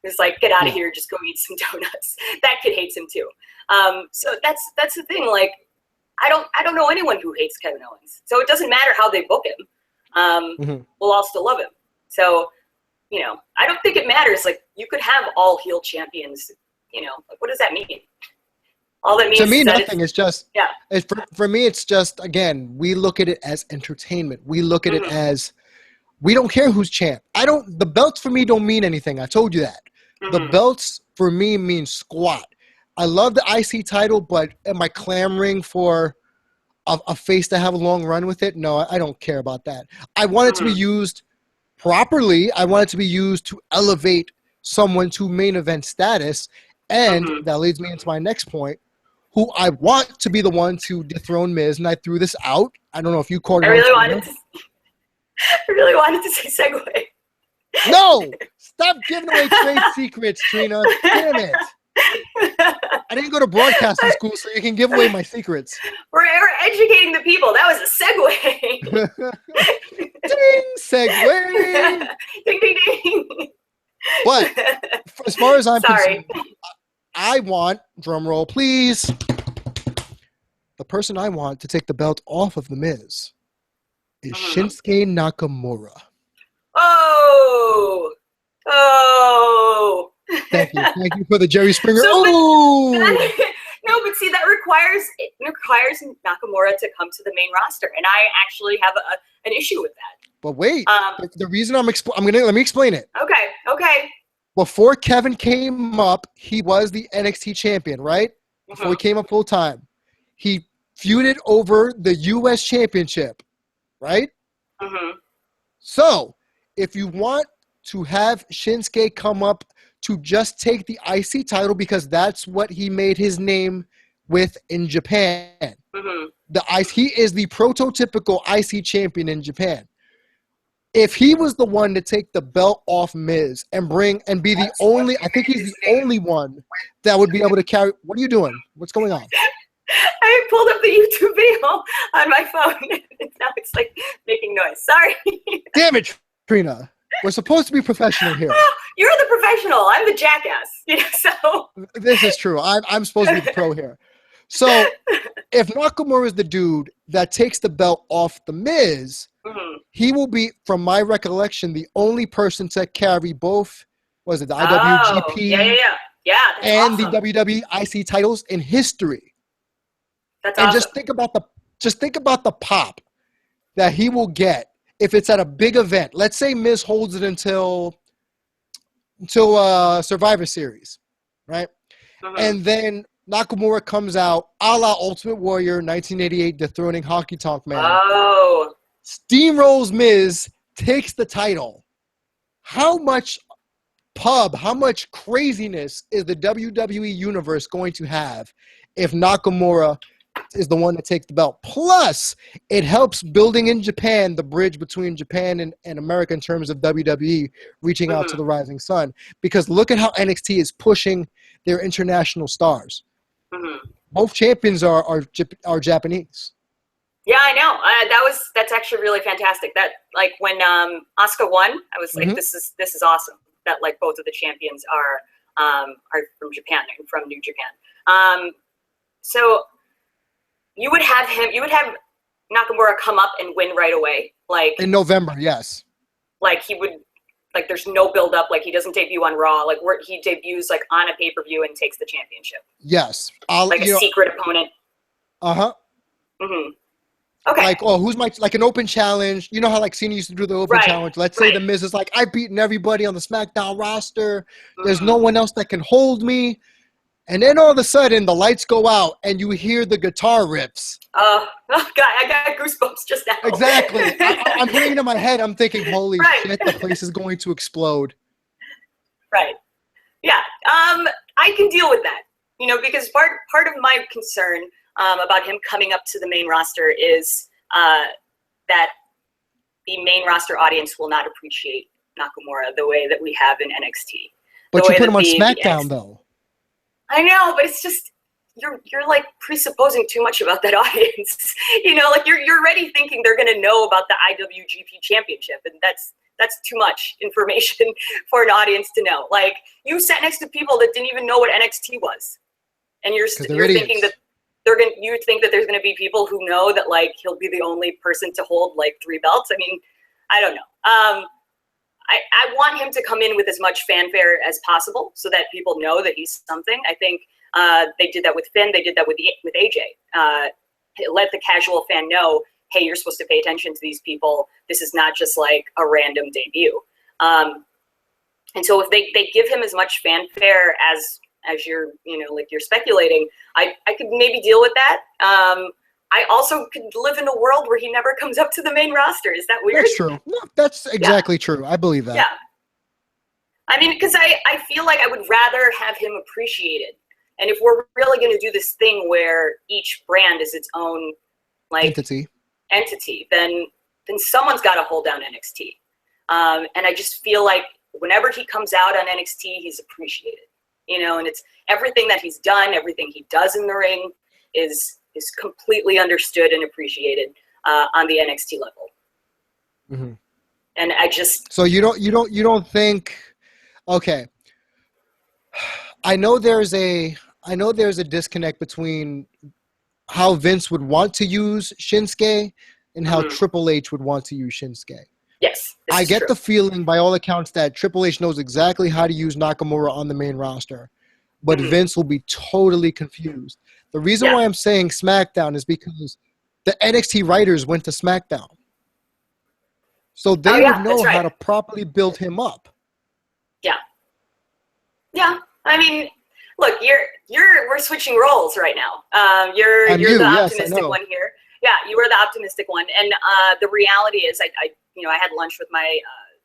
He was like, get out of here, just go eat some donuts. That kid hates him too. So that's the thing. Like, I don't know anyone who hates Kevin Owens. So it doesn't matter how they book him. We'll all still love him. So, I don't think it matters. Like, you could have all heel champions. Like, what does that mean? All that means to me, is nothing. It's just for me. It's just, again, we look at it as entertainment. We look at it as, we don't care who's champ. The belts for me don't mean anything. I told you that. The belts for me mean squat. I love the IC title, but am I clamoring for a face to have a long run with it? No, I don't care about that. I want it to be used properly. I want it to be used to elevate someone to main event status. And that leads me into my next point, who I want to be the one to dethrone Miz. And I threw this out. I don't know if you caught it. I really wanted to say Segway. No! Stop giving away trade secrets, Trina. Damn it. I didn't go to broadcasting school, so you can give away my secrets. We're educating the people. That was a segue. Ding! Segue! Ding, ding, ding. But as far as I'm concerned, I want, drum roll please, the person I want to take the belt off of The Miz is Shinsuke Nakamura. Oh! Thank you for the Jerry Springer. No, Oh! but see, that requires Nakamura to come to the main roster, and I actually have an issue with that. But wait, the reason let me explain it. Okay. Before Kevin came up, he was the NXT champion, right? Before he came up full time, he feuded over the U.S. championship, right? So, if you want to have Shinsuke come up to just take the IC title, because that's what he made his name with in Japan. He is the prototypical IC champion in Japan. If he was the one to take the belt off Miz and be the only, I think he's the only one that would be able to carry. What are you doing? What's going on? I pulled up the YouTube video on my phone. Now it's like making noise. Sorry. Damn it, Trina. We're supposed to be professional here. You're the professional. I'm the jackass. So this is true. I'm supposed to be the pro here. So if Nakamura is the dude that takes the belt off the Miz, he will be, from my recollection, the only person to carry both, was it the IWGP and awesome. the WWE IC titles in history. That's and awesome. just think about the pop that he will get if it's at a big event. Let's say Miz holds it until Survivor Series, right? And then Nakamura comes out a la Ultimate Warrior 1988 dethroning Honky Tonk Man. Oh. Steamrolls Miz, takes the title. How much craziness is the WWE Universe going to have if Nakamura is the one that takes the belt. Plus, it helps building in Japan, the bridge between Japan and America in terms of WWE reaching out to the rising sun. Because look at how NXT is pushing their international stars. Both champions are Japanese. Yeah, I know. That's actually really fantastic. That like when Asuka won, I was like, this is awesome. That like both of the champions are from Japan and from New Japan. So you would have Nakamura come up and win right away, like in November. Yes. Like he would, like there's no build up. Like he doesn't debut on Raw. Like he debuts like on a pay-per-view and takes the championship. Yes. Like a secret opponent. Okay. Like, who's like an open challenge? You know how like Cena used to do the open challenge. Let's say the Miz is like, I've beaten everybody on the SmackDown roster. There's no one else that can hold me. And then all of a sudden the lights go out and you hear the guitar riffs. Oh God, I got goosebumps just now. Exactly. I'm hearing it in my head. I'm thinking, holy shit, the place is going to explode. Right. Yeah. I can deal with that. You know, because part of my concern about him coming up to the main roster is that the main roster audience will not appreciate Nakamura the way that we have in NXT. But you put him on SmackDown, though. I know, but it's just you're like presupposing too much about that audience. You know, like you're already thinking they're going to know about the IWGP Championship, and that's too much information for an audience to know. Like you sat next to people that didn't even know what NXT was, and you're thinking that you think that there's going to be people who know that like he'll be the only person to hold like 3 belts. I mean, I don't know. I want him to come in with as much fanfare as possible so that people know that he's something. I think they did that with Finn. They did that with AJ. Let the casual fan know, hey, you're supposed to pay attention to these people. This is not just like a random debut. And so if they give him as much fanfare as you're, like you're speculating, I could maybe deal with that. I also could live in a world where he never comes up to the main roster. Is that weird? That's true. No, that's exactly true. I believe that. Yeah. I mean, because I feel like I would rather have him appreciated. And if we're really going to do this thing where each brand is its own like entity, then someone's got to hold down NXT. And I just feel like whenever he comes out on NXT, he's appreciated. And it's everything that he's done, everything he does in the ring is completely understood and appreciated on the NXT level. And I just so you don't think, okay, I know there's a disconnect between how Vince would want to use Shinsuke and how Triple H would want to use Shinsuke. Yes, I get the feeling by all accounts that Triple H knows exactly how to use Nakamura on the main roster, but Vince will be totally confused. The reason why I'm saying SmackDown is because the NXT writers went to SmackDown. So they would know how to properly build him up. Yeah. Yeah. I mean, look, we're switching roles right now. You're the optimistic one here. Yeah, you are the optimistic one. And the reality is I had lunch with my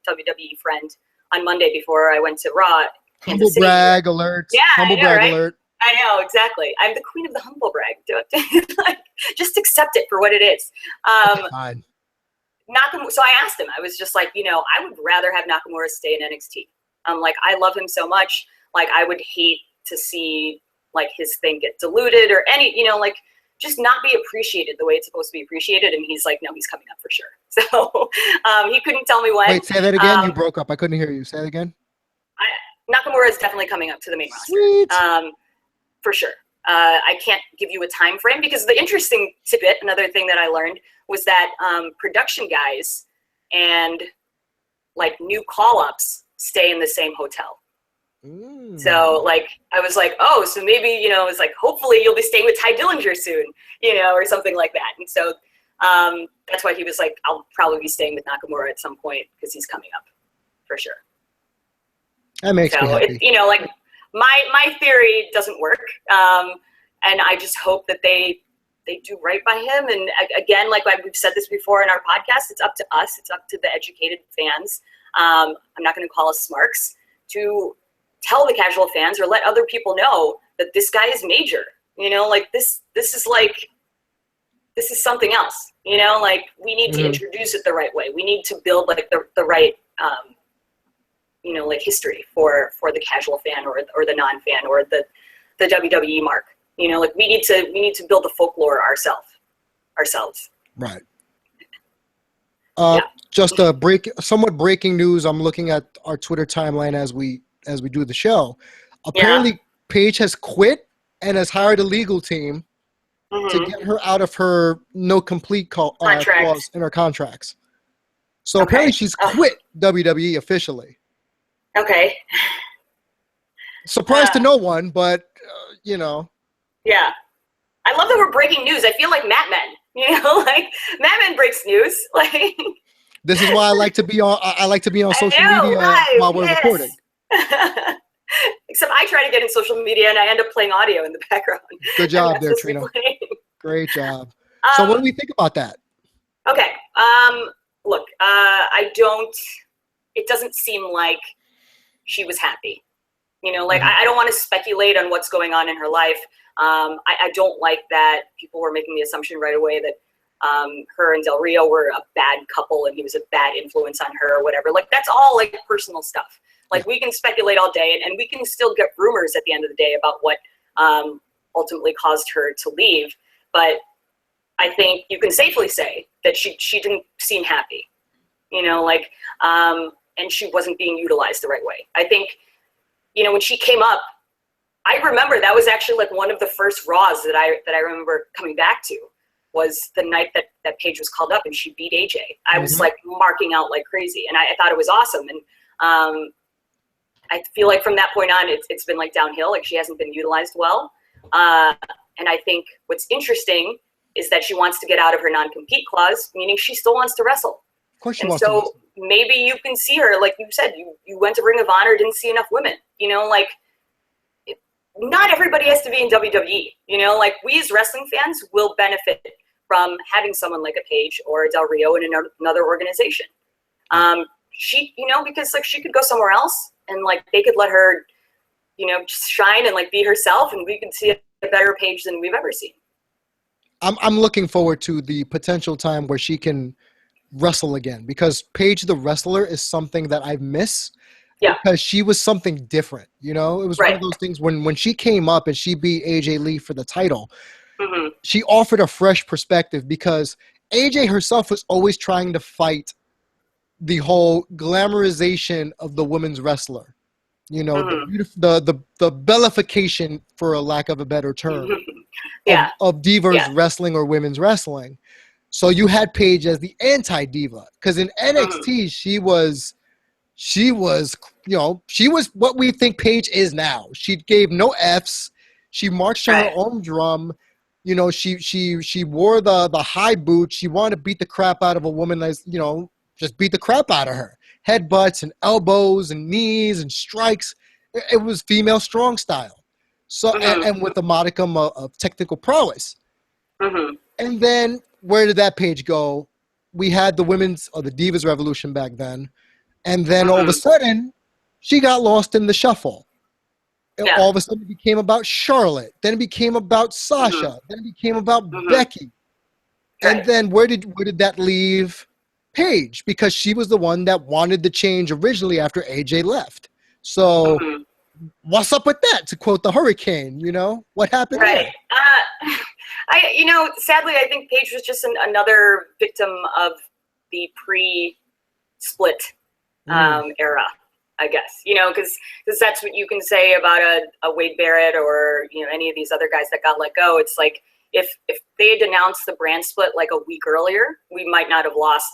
WWE friend on Monday before I went to Raw. Humble brag alert. Yeah, humble brag alert. I know, exactly. I'm the queen of the humble brag. Like, just accept it for what it is. Fine. So I asked him, I was just like, I would rather have Nakamura stay in NXT. Like, I love him so much. Like, I would hate to see, like, his thing get diluted or like, just not be appreciated the way it's supposed to be appreciated. And he's like, no, he's coming up for sure. So he couldn't tell me when. Wait, say that again? You broke up. I couldn't hear you. Say that again? Nakamura is definitely coming up to the main Sweet. roster. For sure. I can't give you a time frame because the interesting tidbit, another thing that I learned was that production guys and like new call-ups stay in the same hotel. So like, I was like, oh, so maybe, it's like, hopefully you'll be staying with Ty Dillinger soon, or something like that. And so that's why he was like, I'll probably be staying with Nakamura at some point because he's coming up for sure. That makes me happy. Like my theory doesn't work. And I just hope that they do right by him. And again, like we've said this before in our podcast, it's up to us. It's up to the educated fans. I'm not going to call us smarks to tell the casual fans or let other people know that this guy is major. Like this is like this is something else, you know, like we need to introduce it the right way. We need to build like the right, you know, like history for the casual fan or the non-fan or the WWE mark, you know, like we need to build the folklore ourselves. Right. Yeah. Just somewhat breaking news. I'm looking at our Twitter timeline as we do the show. Apparently Paige has quit and has hired a legal team to get her out of her no complete clause in her contracts. So apparently she's quit WWE officially. Okay. Surprise to no one, but you know. Yeah. I love that we're breaking news. I feel like Mad Men, you know, like Mad Men breaks news. Like this is why I like to be on social media while we're recording. Except I try to get in social media and I end up playing audio in the background. Good job there, Trina. Great job. So what do we think about that? Okay. Look, it doesn't seem like she was happy. You know, like I don't want to speculate on what's going on in her life. I don't like that people were making the assumption right away that her and Del Rio were a bad couple and he was a bad influence on her or whatever. Like that's all like personal stuff. Like we can speculate all day and we can still get rumors at the end of the day about what ultimately caused her to leave. But I think you can safely say that she didn't seem happy, you know, like, and she wasn't being utilized the right way. I think, you know, when she came up, I remember that was actually like one of the first Raws that I remember coming back to was the night that Paige was called up and she beat AJ. I was like marking out like crazy and I thought it was awesome. And I feel like from that point on, it's been like downhill. Like she hasn't been utilized well. And I think what's interesting is that she wants to get out of her non-compete clause, meaning she still wants to wrestle. Of course she and wants so to wrestle. Maybe you can see her, like you said, you went to Ring of Honor, didn't see enough women, you know, like not everybody has to be in WWE, you know, like we as wrestling fans will benefit from having someone like a Paige or a Del Rio in another organization. She, you know, because like she could go somewhere else and like they could let her, you know, just shine and like be herself and we could see a better Paige than we've ever seen. I'm looking forward to the potential time where she can wrestle again because Paige the wrestler is something that I miss. Yeah. Because she was something different, you know? It was one of those things when she came up and she beat AJ Lee for the title, she offered a fresh perspective because AJ herself was always trying to fight the whole glamorization of the women's wrestler. You know, the bellification, for a lack of a better term, of divas wrestling or women's wrestling. So you had Paige as the anti-diva because in NXT she was, you know, she was what we think Paige is now. She gave no F's. She marched to her own drum. You know, she wore the high boots. She wanted to beat the crap out of a woman that's, you know, just beat the crap out of her. Headbutts and elbows and knees and strikes. It was female strong style. So and with a modicum of technical prowess. And then where did that Paige go? We had the women's or the Divas Revolution back then. And then all of a sudden, she got lost in the shuffle. Yeah. All of a sudden, it became about Charlotte. Then it became about Sasha. Then it became about Becky. And then where did that leave Paige? Because she was the one that wanted the change originally after AJ left. So what's up with that? To quote the Hurricane, you know, what happened there? You know, sadly, I think Paige was just another victim of the pre-split era, I guess, you know, because that's what you can say about a Wade Barrett or, you know, any of these other guys that got let go. It's like if they had announced the brand split like a week earlier, we might not have lost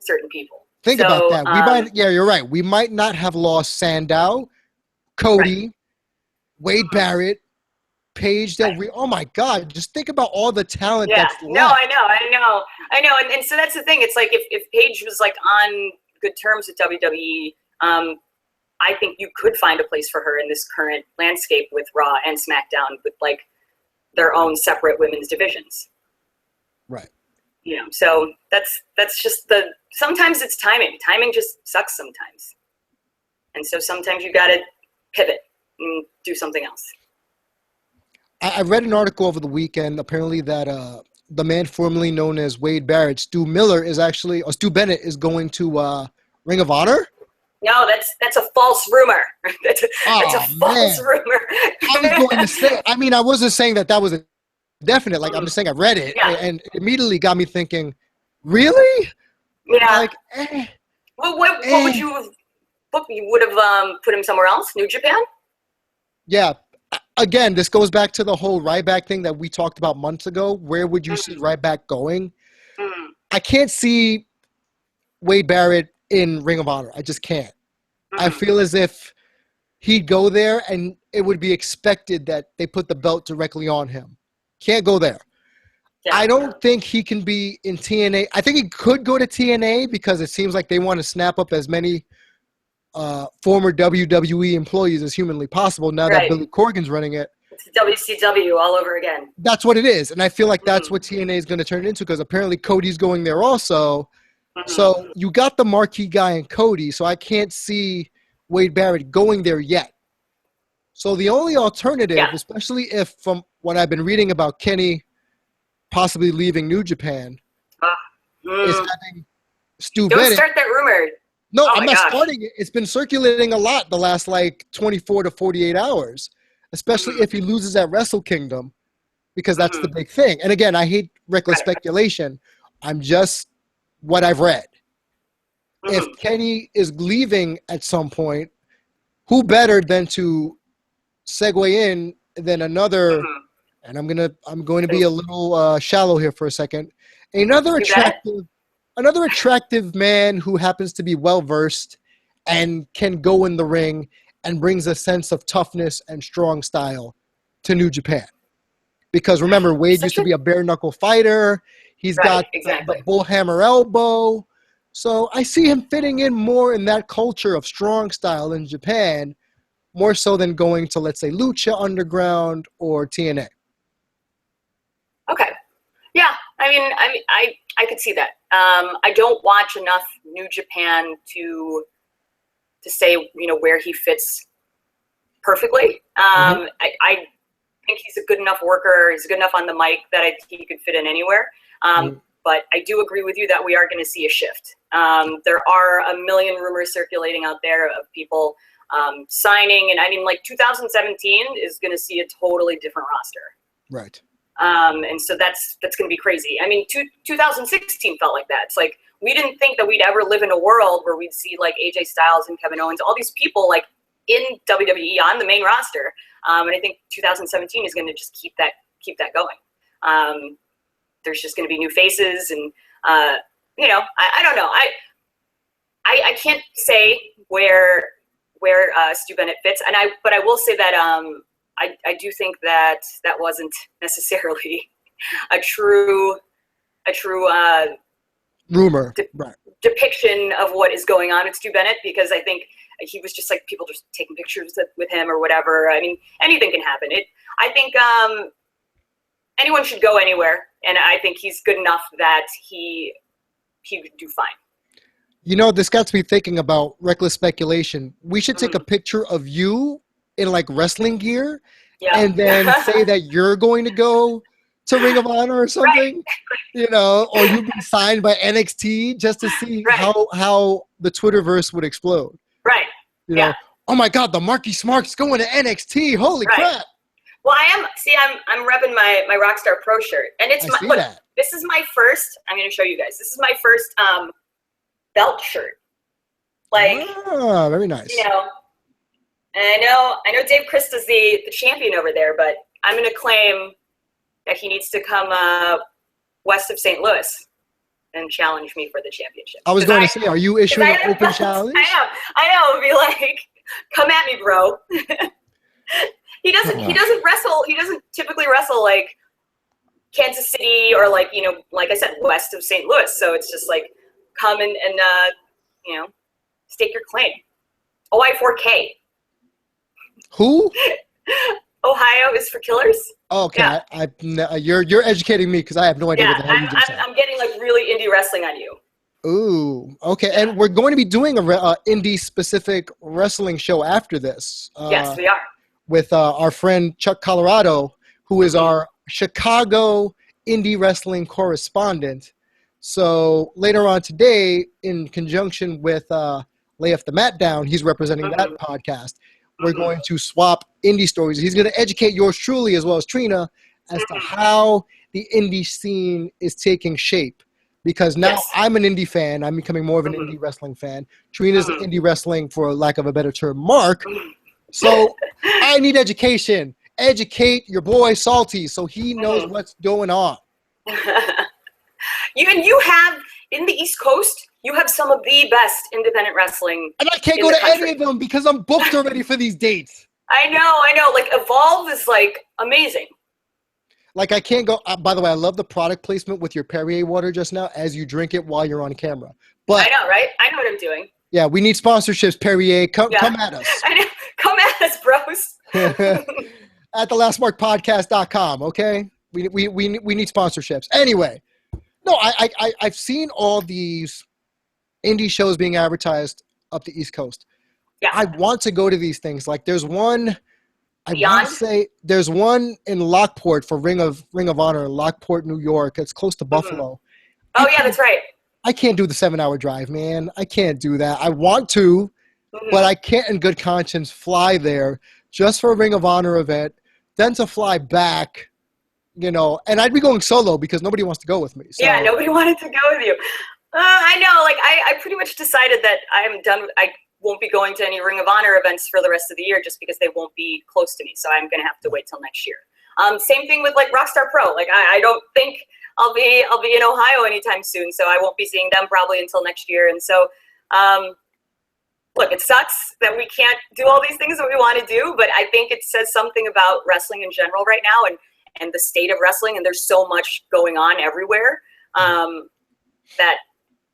certain people. Think about that. We might, you're right. We might not have lost Sandow, Cody, Wade Barrett, Paige Del Rio. Oh my God! Just think about all the talent that's left. No, I know. And so that's the thing. It's like if Paige was like on good terms with WWE, I think you could find a place for her in this current landscape with Raw and SmackDown with like their own separate women's divisions. Right. You know, so that's just sometimes it's timing. Timing just sucks sometimes. And so sometimes you got to pivot and do something else. I read an article over the weekend, apparently, that the man formerly known as Wade Barrett, Stu Bennett is going to Ring of Honor. No, that's a false rumor. That's a false rumor. I was going to say. I mean, I wasn't saying that was a definite. Like, I'm just saying I read it and it immediately got me thinking, really? Yeah. Like, Well, what would you have? You would have put him somewhere else, New Japan? Yeah. Again, this goes back to the whole Ryback thing that we talked about months ago. Where would you see Ryback going? I can't see Wade Barrett in Ring of Honor. I just can't. I feel as if he'd go there and it would be expected that they put the belt directly on him. Can't go there. Yeah. I don't think he can be in TNA. I think he could go to TNA because it seems like they want to snap up as many former WWE employees as humanly possible now that Billy Corgan's running it. It's WCW all over again. That's what it is. And I feel like that's what TNA is going to turn into because apparently Cody's going there also. So you got the marquee guy in Cody, so I can't see Wade Barrett going there yet. So the only alternative, especially if from what I've been reading about Kenny possibly leaving New Japan, is having Stu Bennett. Don't start that rumor. No, I'm not starting it. It's been circulating a lot the last 24 to 48 hours, especially if he loses at Wrestle Kingdom, because that's the big thing. And again, I hate reckless speculation. I'm just what I've read. If Kenny is leaving at some point, who better than to segue in than another, and I'm going to be a little shallow here for a second. Another attractive man who happens to be well versed and can go in the ring and brings a sense of toughness and strong style to New Japan. Because remember, Wade used to be a bare knuckle fighter. He's got the bullhammer elbow. So I see him fitting in more in that culture of strong style in Japan, more so than going to, let's say, Lucha Underground or TNA. Okay. Yeah. I could see that. I don't watch enough New Japan to say, where he fits perfectly. I think he's a good enough worker. He's good enough on the mic that I think he could fit in anywhere. But I do agree with you that we are going to see a shift. There are a million rumors circulating out there of people signing. And 2017 is going to see a totally different roster. Right. And so that's going to be crazy. 2016 felt like that. It's like we didn't think that we'd ever live in a world where we'd see like AJ Styles and Kevin Owens, all these people like in WWE on the main roster. And I think 2017 is going to just keep that going. There's just going to be new faces, and I don't know. I can't say where Stu Bennett fits, but I will say that I do think that wasn't necessarily a true rumor depiction of what is going on with Stu Bennett, because I think he was just like people just taking pictures with him or whatever. Anything can happen. I think anyone should go anywhere, and I think he's good enough that he would do fine. This got me thinking about reckless speculation. We should take a picture of you in like wrestling gear and then say that you're going to go to Ring of Honor or something, or you've been signed by NXT just to see how the Twitterverse would explode. Right. Oh my God, the Marky Smark's going to NXT. Holy crap. Well, I'm repping my Rockstar Pro shirt, and it's this is my first. I'm going to show you guys. This is my first belt shirt. Very nice. And I know Dave Christa's the champion over there, but I'm going to claim that he needs to come west of St. Louis and challenge me for the championship. I was going to say, are you issuing an open challenge? I know. It'd be like, come at me, bro. He doesn't wrestle. He doesn't typically wrestle like Kansas City or like I said, west of St. Louis. So it's just like come and stake your claim. OI4K. Who? Ohio is for killers. Okay, yeah. You're educating me because I have no idea what the hell you just said. I'm getting like really indie wrestling on you. Ooh, okay. Yeah. And we're going to be doing a indie specific wrestling show after this. Yes, we are. With our friend Chuck Colorado, who is our Chicago indie wrestling correspondent. So later on today, in conjunction with Lay Off the Mat Down, he's representing that podcast. We're going to swap indie stories. He's going to educate yours truly as well as Trina as to how the indie scene is taking shape. Because now I'm an indie fan. I'm becoming more of an indie wrestling fan. Trina's indie wrestling, for lack of a better term, Mark. So I need education. Educate your boy Salty so he knows what's going on. You have, in the East Coast, you have some of the best independent wrestling. And I can't go to any of them because I'm booked already for these dates. I know. Like, Evolve is, like, amazing. Like, I can't go. By the way, I love the product placement with your Perrier water just now as you drink it while you're on camera. But I know, right? I know what I'm doing. Yeah, we need sponsorships, Perrier. Come at us. I know. Come at us, bros. At thelastmarkpodcast.com, okay? We need sponsorships. Anyway, no, I've seen all these indie shows being advertised up the East Coast. Yeah. I want to go to these things. Like, there's one. I Beyond? want to say there's one in Lockport for Ring of Honor, Lockport, New York. It's close to Buffalo. Oh, yeah, that's right. I can't do the 7-hour drive, man. I can't do that. I want to, but I can't in good conscience fly there just for a Ring of Honor event, then to fly back, and I'd be going solo because nobody wants to go with me. So. Yeah, nobody wanted to go with you. I know. Like, I pretty much decided that I'm done. I won't be going to any Ring of Honor events for the rest of the year just because they won't be close to me. So I'm going to have to wait till next year. Same thing with, like, Rockstar Pro. Like, I don't think I'll be in Ohio anytime soon. So I won't be seeing them probably until next year. And so, look, it sucks that we can't do all these things that we want to do, but I think it says something about wrestling in general right now and the state of wrestling. And there's so much going on everywhere that,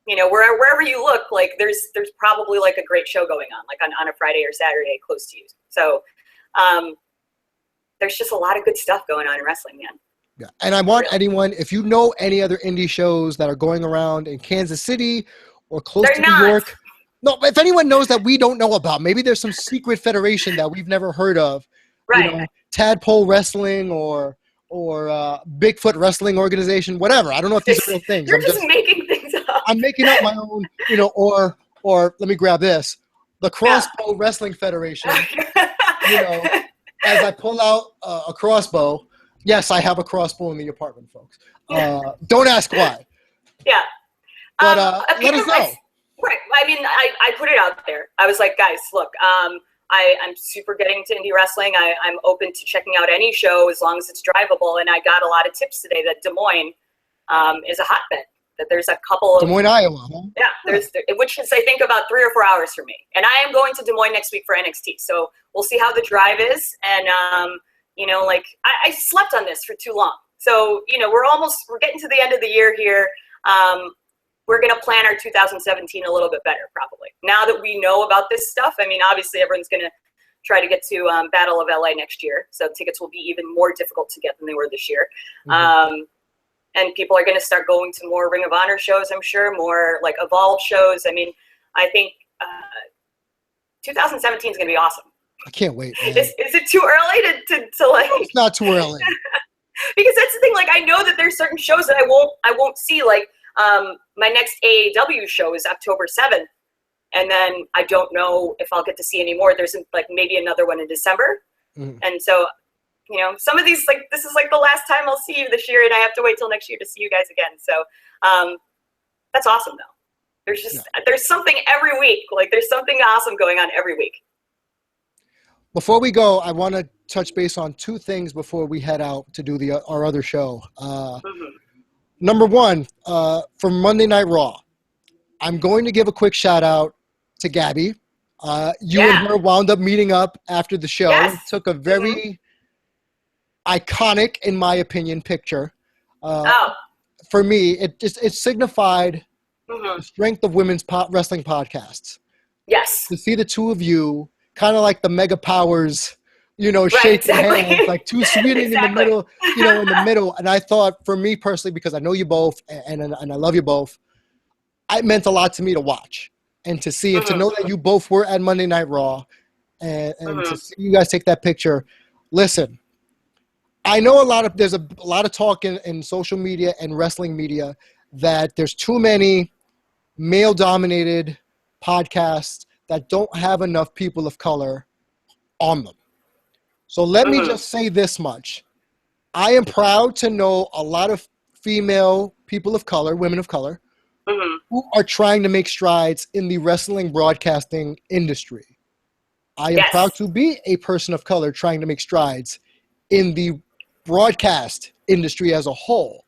wherever you look, like there's probably like a great show going on, like on a Friday or Saturday close to you. So there's just a lot of good stuff going on in wrestling, man. Yeah. And I want anyone, if you know any other indie shows that are going around in Kansas City or close to New York. No, if anyone knows that we don't know about, maybe there's some secret federation that we've never heard of. Right. Tadpole Wrestling or Bigfoot Wrestling Organization, whatever. I don't know if these are real things. You're just making things up. I'm making up my own, or let me grab this. The Crossbow Wrestling Federation. As I pull out a crossbow. Yes, I have a crossbow in the apartment, folks. Don't ask why. Yeah. But let us know. Right. I mean, I put it out there. I was like, guys, look, I'm super getting to indie wrestling. I'm open to checking out any show as long as it's drivable. And I got a lot of tips today that Des Moines is a hotbed. That there's a couple of Des Moines, Iowa. Huh? Yeah, which is I think about 3 or 4 hours for me. And I am going to Des Moines next week for NXT. So we'll see how the drive is. And I slept on this for too long. So we're getting to the end of the year here. We're going to plan our 2017 a little bit better, probably. Now that we know about this stuff, I mean, obviously everyone's going to try to get to Battle of LA next year. So tickets will be even more difficult to get than they were this year. And people are going to start going to more Ring of Honor shows, I'm sure, more like Evolve shows. I mean, I think 2017 is going to be awesome. I can't wait, man. Is it too early to like? It's not too early. Because that's the thing. Like, I know that there's certain shows that I won't see. Like, my next AAW show is October 7th, and then I don't know if I'll get to see any more. There's like maybe another one in December, and so some of these, like, this is like the last time I'll see you this year, and I have to wait till next year to see you guys again. So that's awesome, though. There's something every week. Like, there's something awesome going on every week. Before we go, I want to touch base on 2 things before we head out to do our other show. Number one, for Monday Night Raw, I'm going to give a quick shout out to Gabby. You and her wound up meeting up after the show. Yes. Took a very iconic, in my opinion, picture. For me, it signified the strength of women's wrestling podcasts. Yes. To see the 2 of you, kind of like the mega powers, shaking hands, like 2 Sweden in the middle, in the middle. And I thought, for me personally, because I know you both and I love you both, it meant a lot to me to watch and to see and to know that you both were at Monday Night Raw and to see you guys take that picture. Listen, I know there's a lot of talk in social media and wrestling media that there's too many male-dominated podcasts that don't have enough people of color on them. So let me just say this much. I am proud to know a lot of female people of color, women of color, who are trying to make strides in the wrestling broadcasting industry. I am proud to be a person of color trying to make strides in the broadcast industry as a whole.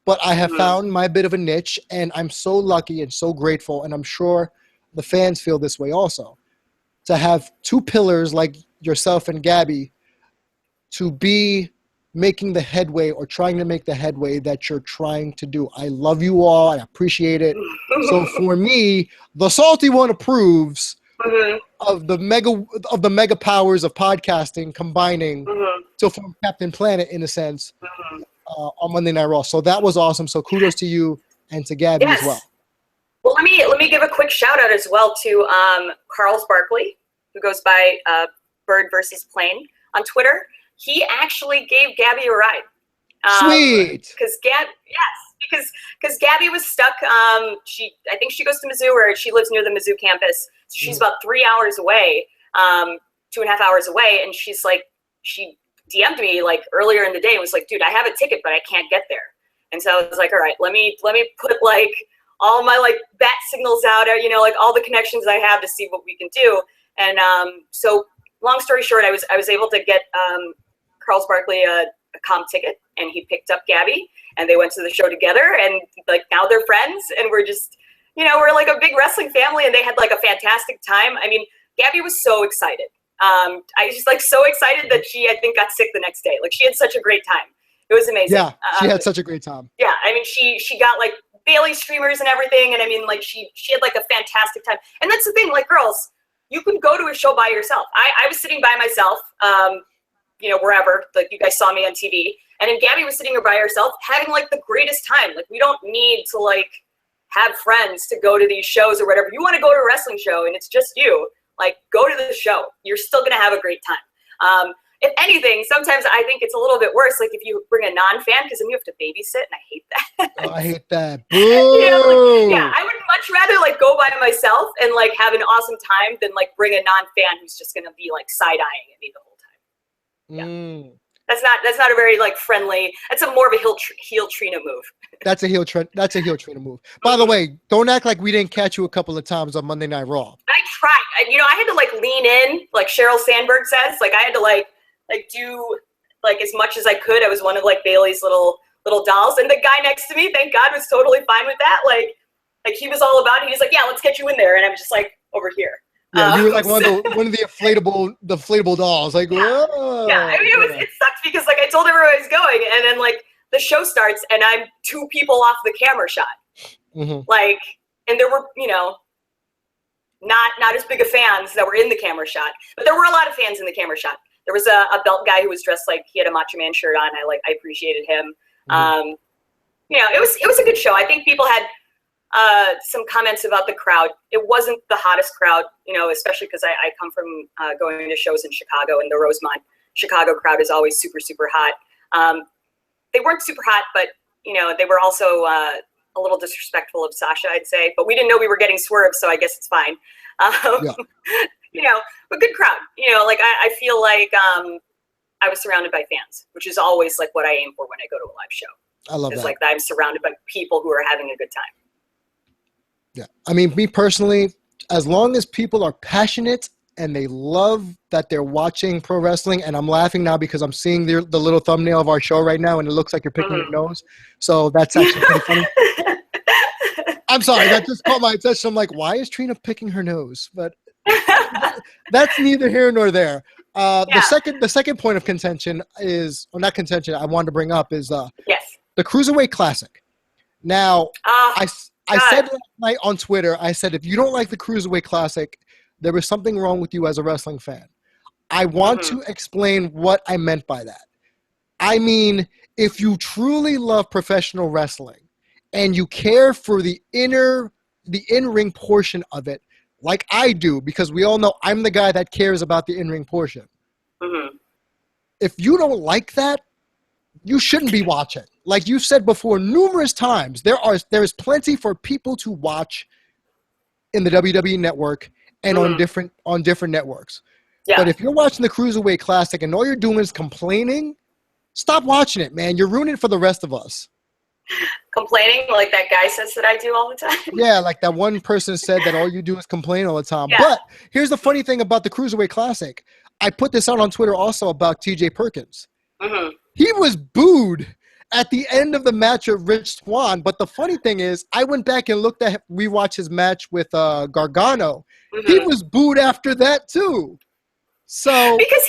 But I have found my bit of a niche, and I'm so lucky and so grateful, and I'm sure the fans feel this way also, to have two pillars like yourself and Gabby to be making the headway or trying to make the headway that you're trying to do. I love you all. I appreciate it. So for me, the salty one approves of the mega powers of podcasting combining to form Captain Planet in a sense on Monday Night Raw. So that was awesome. So kudos to you and to Gabby as well. Well, let me give a quick shout out as well to Carl Barkley, who goes by Bird versus Plane on Twitter. He actually gave Gabby a ride. Sweet. Because Gabby was stuck. I think she goes to Mizzou, or she lives near the Mizzou campus. So she's about 3 hours away, 2.5 hours away, and she's like, she DM'd me like earlier in the day and was like, dude, I have a ticket, but I can't get there. And so I was like, all right, let me put like all my like bat signals out, you know, like all the connections I have to see what we can do. And so long story short, I was able to get Carl Barkley a comp ticket, and he picked up Gabby, and they went to the show together, and like now they're friends, and we're just, you know, we're like a big wrestling family, and they had like a fantastic time. I mean, Gabby was so excited. I was just like so excited that she, I think, got sick the next day. Like she had such a great time. It was amazing. Yeah, she had such a great time. Yeah, I mean, she got like Bailey streamers and everything, and I mean, like she had like a fantastic time. And that's the thing, like girls, you can go to a show by yourself. I was sitting by myself, you know, wherever, like you guys saw me on TV, and then Gabby was sitting here by herself having like the greatest time. Like we don't need to like have friends to go to these shows or whatever. You want to go to a wrestling show and it's just you, like go to the show. You're still going to have a great time. If anything, sometimes I think it's a little bit worse, like if you bring a non-fan, because then you have to babysit, and I hate that. Oh, I hate that. Boo! You know, like, yeah, I would much rather like go by myself and like have an awesome time than like bring a non-fan who's just going to be like side-eyeing at me the whole time. Yeah. That's not a very like friendly. That's more of a heel Trina move. That's a heel Trina move. By the way, don't act like we didn't catch you a couple of times on Monday Night Raw. I tried. You know, I had to like lean in, like Sheryl Sandberg says. Like I had to like do like as much as I could. I was one of like Bailey's little dolls, and the guy next to me, thank God, was totally fine with that. Like he was all about it. He was like, yeah, let's get you in there, and I'm just like over here. Yeah, you were like one of the inflatable dolls. Like, yeah. Whoa. Yeah, I mean, it sucked because like I told everyone I was going, and then like the show starts, and I'm 2 people off the camera shot. Like, and there were, you know, not as big of fans that were in the camera shot, but there were a lot of fans in the camera shot. There was a belt guy who was dressed like he had a Macho Man shirt on. I appreciated him. You know, it was a good show. I think people had some comments about the crowd. It wasn't the hottest crowd, you know, especially because I come from going to shows in Chicago, and the Rosemont Chicago crowd is always super, super hot. They weren't super hot, but, you know, they were also a little disrespectful of Sasha, I'd say. But we didn't know we were getting swerved, so I guess it's fine. You know, but good crowd. You know, like I feel like I was surrounded by fans, which is always like what I aim for when I go to a live show. I love that. It's like I'm surrounded by people who are having a good time. Yeah. I mean, me personally, as long as people are passionate and they love that they're watching pro wrestling, and I'm laughing now because I'm seeing the little thumbnail of our show right now, and it looks like you're picking your nose. So that's actually pretty funny. I'm sorry, that just caught my attention. I'm like, why is Trina picking her nose? But that's neither here nor there. The second point of contention is, or not contention, I wanted to bring up is the Cruiserweight Classic. Now, I said last night on Twitter, I said, if you don't like the Cruiserweight Classic, there is something wrong with you as a wrestling fan. I want to explain what I meant by that. I mean, if you truly love professional wrestling and you care for the in-ring portion of it, like I do, because we all know I'm the guy that cares about the in-ring portion. If you don't like that, you shouldn't be watching. Like you've said before numerous times, there is plenty for people to watch in the WWE network and on different networks. Yeah. But if you're watching the Cruiserweight Classic and all you're doing is complaining, stop watching it, man. You're ruining it for the rest of us. Complaining like that guy says that I do all the time. Yeah, like that one person said that all you do is complain all the time. Yeah. But here's the funny thing about the Cruiserweight Classic. I put this out on Twitter also about TJ Perkins. He was booed at the end of the match of Rich Swann. But the funny thing is, I went back and rewatched his match with Gargano. He was booed after that too. So because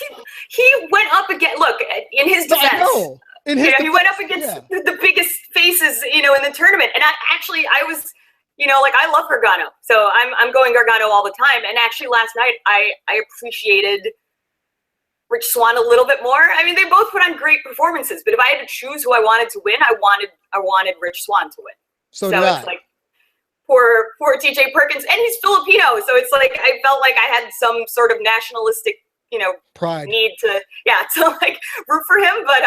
he went up again. Look, in his defense, I know. He went up against the biggest faces, in the tournament. And I was, like I love Gargano, so I'm going Gargano all the time. And actually, last night I appreciated Rich Swann a little bit more. I mean, they both put on great performances, but if I had to choose who I wanted to win, I wanted Rich Swann to win. So it's like poor TJ Perkins, and he's Filipino, so it's like I felt like I had some sort of nationalistic, pride need to like root for him. But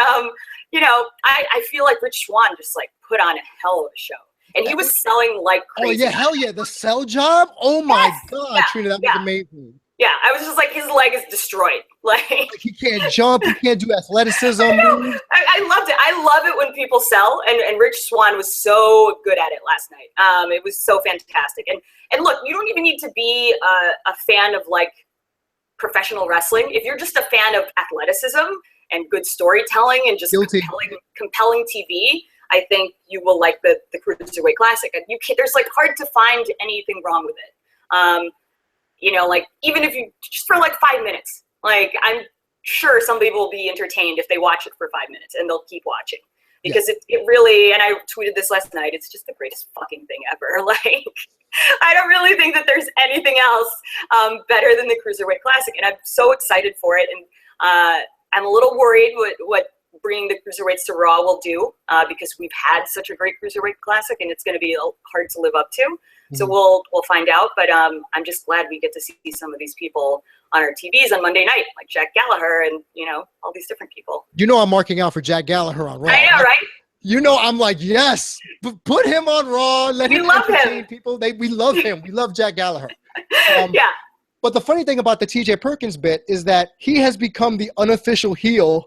I feel like Rich Swann just like put on a hell of a show, and he was selling like crazy. Oh yeah, hell yeah, the sell job. Oh my God, Trina, that was amazing. Yeah, I was just like, his leg is destroyed. Like he can't jump, he can't do athleticism. I loved it. I love it when people sell, and Rich Swann was so good at it last night. It was so fantastic. And look, you don't even need to be a fan of like professional wrestling. If you're just a fan of athleticism and good storytelling and just compelling TV, I think you will like the Cruiserweight Classic. And there's like hard to find anything wrong with it. Like even if you just for like 5 minutes, like I'm sure somebody will be entertained if they watch it for 5 minutes, and they'll keep watching because it really, and I tweeted this last night, it's just the greatest fucking thing ever. Like I don't really think that there's anything else better than the Cruiserweight Classic, and I'm so excited for it. And I'm a little worried what bringing the Cruiserweights to Raw will do because we've had such a great Cruiserweight Classic, and it's going to be hard to live up to. So we'll find out, but I'm just glad we get to see some of these people on our TVs on Monday night, like Jack Gallagher and all these different people. I'm marking out for Jack Gallagher on Raw. I know, right? I'm like, yes, put him on Raw. Let him entertain people. We love him. We love Jack Gallagher. Yeah. But the funny thing about the TJ Perkins bit is that he has become the unofficial heel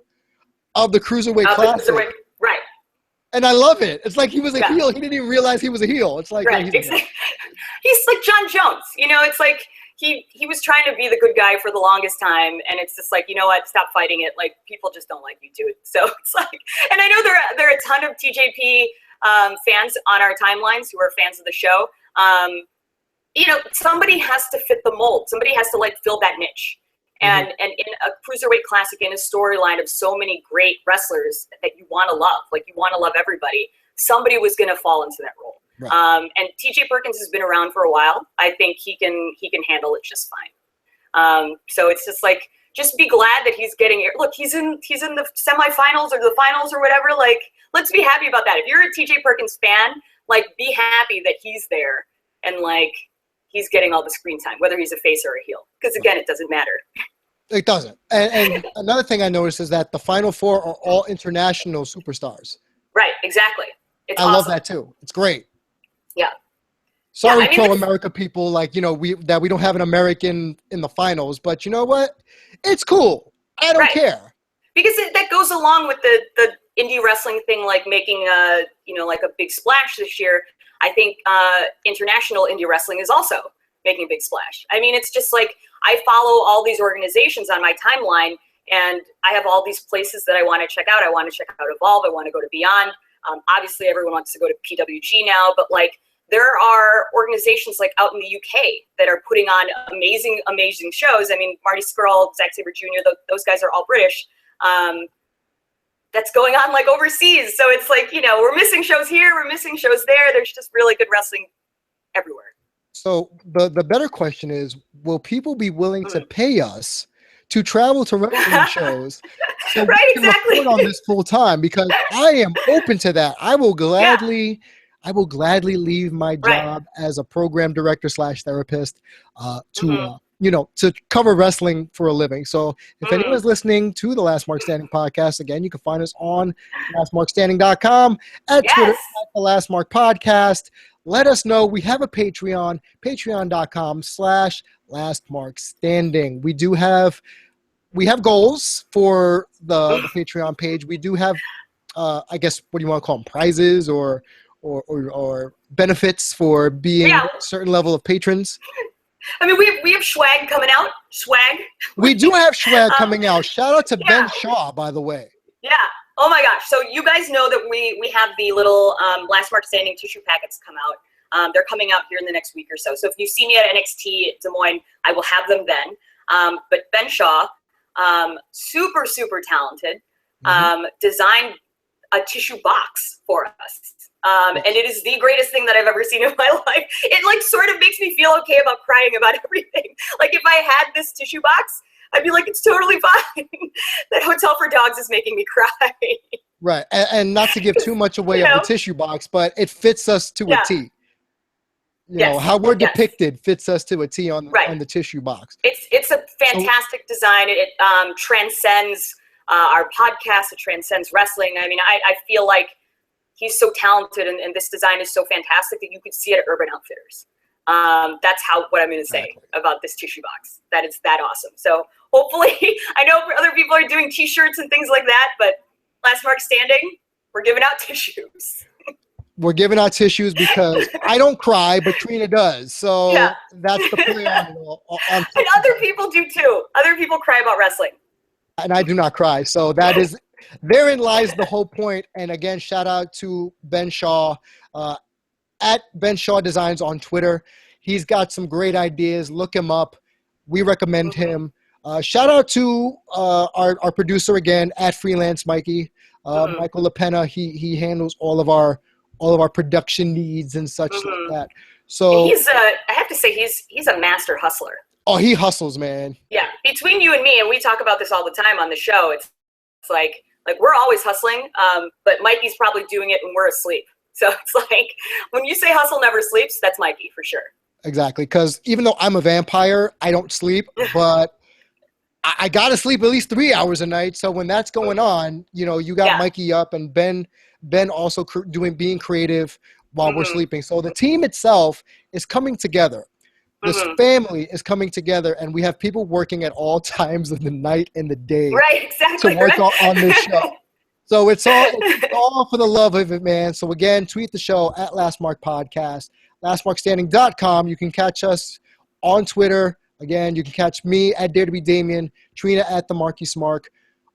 of the Cruiserweight Classic. Right. And I love it. It's like he was a heel. He didn't even realize he was a heel. It's like he's like John Jones. It's like he was trying to be the good guy for the longest time, and it's just like, you know what? Stop fighting it. Like people just don't like you do it. So it's like, and I know there are a ton of TJP fans on our timelines who are fans of the show. Somebody has to fit the mold. Somebody has to like fill that niche. And in a Cruiserweight Classic, in a storyline of so many great wrestlers that you want to love, like you want to love everybody, somebody was going to fall into that role. Right. And TJ Perkins has been around for a while. I think he can handle it just fine. So it's just like, just be glad that he's getting it. Look, he's in the semifinals or the finals or whatever. Like, let's be happy about that. If you're a TJ Perkins fan, like, be happy that he's there and like he's getting all the screen time, whether he's a face or a heel. Because again, it doesn't matter. It doesn't. And another thing I noticed is that the Final Four are all international superstars. Right, exactly. I love that too. It's great. Yeah. Sorry, pro-America people, like, we don't have an American in the finals, but you know what? It's cool. I don't care. Because that goes along with the indie wrestling thing, like making like a big splash this year. I think international indie wrestling is also making a big splash. I mean, it's just like I follow all these organizations on my timeline, and I have all these places that I want to check out. I want to check out Evolve. I want to go to Beyond. Obviously, everyone wants to go to PWG now, but like there are organizations like out in the UK that are putting on amazing, amazing shows. I mean, Marty Scurll, Zack Sabre Jr., those guys are all British. That's going on like overseas. So it's like, we're missing shows here, we're missing shows there. There's just really good wrestling everywhere. So the better question is, will people be willing to pay us to travel to wrestling shows so we can report on this full time? Because I am open to that. I will gladly leave my job as a program director / therapist to to cover wrestling for a living. So if anyone's listening to the Last Mark Standing podcast, again, you can find us on lastmarkstanding.com, at Twitter, at the Last Mark Podcast. Let us know. We have a Patreon, patreon.com/lastmarkstanding. We have goals for the Patreon page. We do have, I guess, what do you want to call them? Prizes or benefits for being a certain level of patrons. I mean, we have swag coming out. Swag. We do have swag coming out. Shout out to Ben Shaw, by the way. Yeah. Oh my gosh. So you guys know that we have the little Last Mark Standing tissue packets come out. They're coming out here in the next week or so. So if you see me at NXT Des Moines, I will have them then. But Ben Shaw, super, super talented, designed a tissue box for us. And it is the greatest thing that I've ever seen in my life. It like sort of makes me feel okay about crying about everything. Like if I had this tissue box, I'd be like, it's totally fine. That Hotel for Dogs is making me cry. Right. And not to give too much away of the tissue box, but it fits us to a T. You know, how we're depicted fits us to a T on the tissue box. It's a fantastic design. It transcends our podcast. It transcends wrestling. I mean, I feel like he's so talented, and this design is so fantastic that you could see it at Urban Outfitters. That's what I'm going to say about this tissue box. That it's that awesome. So hopefully, I know other people are doing T-shirts and things like that, but Last Mark Standing, we're giving out tissues. We're giving out tissues because I don't cry, but Trina does. So that's the play on and other people do too. Other people cry about wrestling. And I do not cry. So therein lies the whole point. And again, shout out to Ben Shaw, at Ben Shaw Designs on Twitter. He's got some great ideas. Look him up. We recommend him. Shout out to our producer again, at Freelance Mikey, Michael LaPena. He handles all of our production needs and such like that. So he's I have to say he's a master hustler. Oh, he hustles, man. Yeah, between you and me, and we talk about this all the time on the show. It's like we're always hustling, but Mikey's probably doing it when we're asleep. So it's like when you say hustle never sleeps, that's Mikey for sure. Exactly, because even though I'm a vampire, I don't sleep, but I gotta sleep at least 3 hours a night. So when that's going on, you got Mikey up, and Ben also being creative while we're sleeping. So the team itself is coming together. This family is coming together, and we have people working at all times of the night and the day to work on this show. So it's all for the love of it, man. So again, tweet the show at Last Mark Podcast, lastmarkstanding.com. You can catch us on Twitter. Again, you can catch me at Dare to Be Damian, Trina at the Marquis Mark.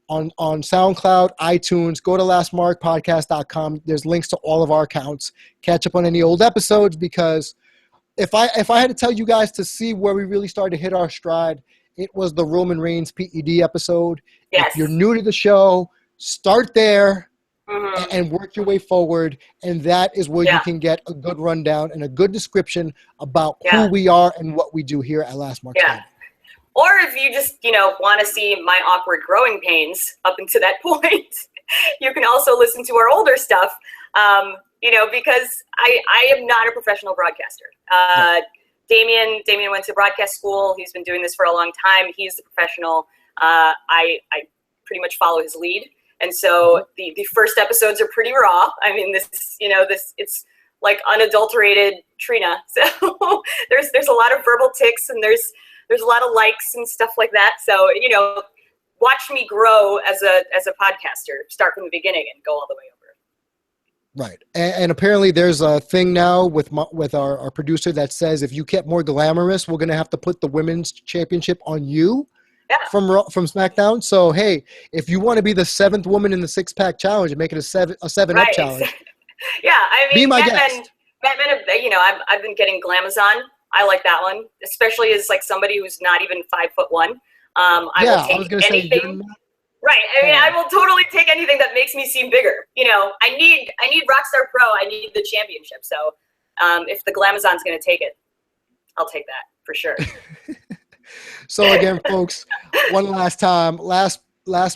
On SoundCloud, iTunes, go to lastmarkpodcast.com. There's links to all of our accounts. Catch up on any old episodes, because if I had to tell you guys to see where we really started to hit our stride, it was the Roman Reigns PED episode. Yes. If you're new to the show, start there and work your way forward, and that is where you can get a good rundown and a good description about who we are and what we do here at Last Mark. Or if you just, want to see my awkward growing pains up until that point, you can also listen to our older stuff, because I am not a professional broadcaster. Damian went to broadcast school. He's been doing this for a long time. He's the professional. I pretty much follow his lead. And so the first episodes are pretty raw. I mean, it's like unadulterated Trina. So there's a lot of verbal tics, and there's a lot of likes and stuff like that. So, watch me grow as a podcaster, start from the beginning and go all the way over. Right. And apparently there's a thing now with our producer that says if you get more glamorous, we're going to have to put the women's championship on you from SmackDown. So, hey, if you want to be the 7th woman in the 6-pack challenge and make it a 7-up challenge. I mean, be my guest. Batman, I've been getting Glamazon. I like that one, especially as like somebody who's not even 5'1". I will take anything. Right. I mean, I will totally take anything that makes me seem bigger. I need Rockstar Pro. I need the championship. So if the Glamazon's going to take it, I'll take that for sure. So again, folks, one last time, Last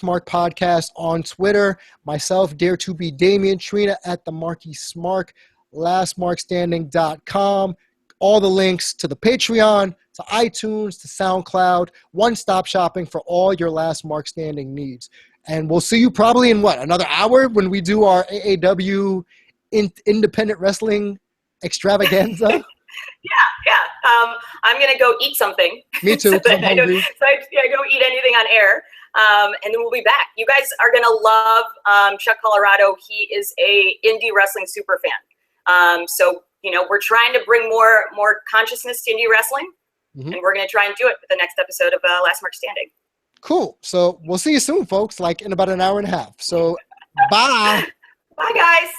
Mark Podcast on Twitter, myself, Dare to Be Damian, Trina at the Marquis Mark, lastmarkstanding.com. all the links to the Patreon, to iTunes, to SoundCloud, one-stop shopping for all your Last Mark Standing needs. And we'll see you probably in another hour when we do our AAW independent wrestling extravaganza. Yeah. I'm gonna go eat something. Me too. so I'm hungry. I don't eat anything on air. And then we'll be back. You guys are gonna love Chuck Colorado. He is a indie wrestling super fan. So we're trying to bring more consciousness to indie wrestling, and we're gonna try and do it with the next episode of Last Mark Standing. Cool. So we'll see you soon, folks. Like in about an hour and a half. So bye. Bye, guys.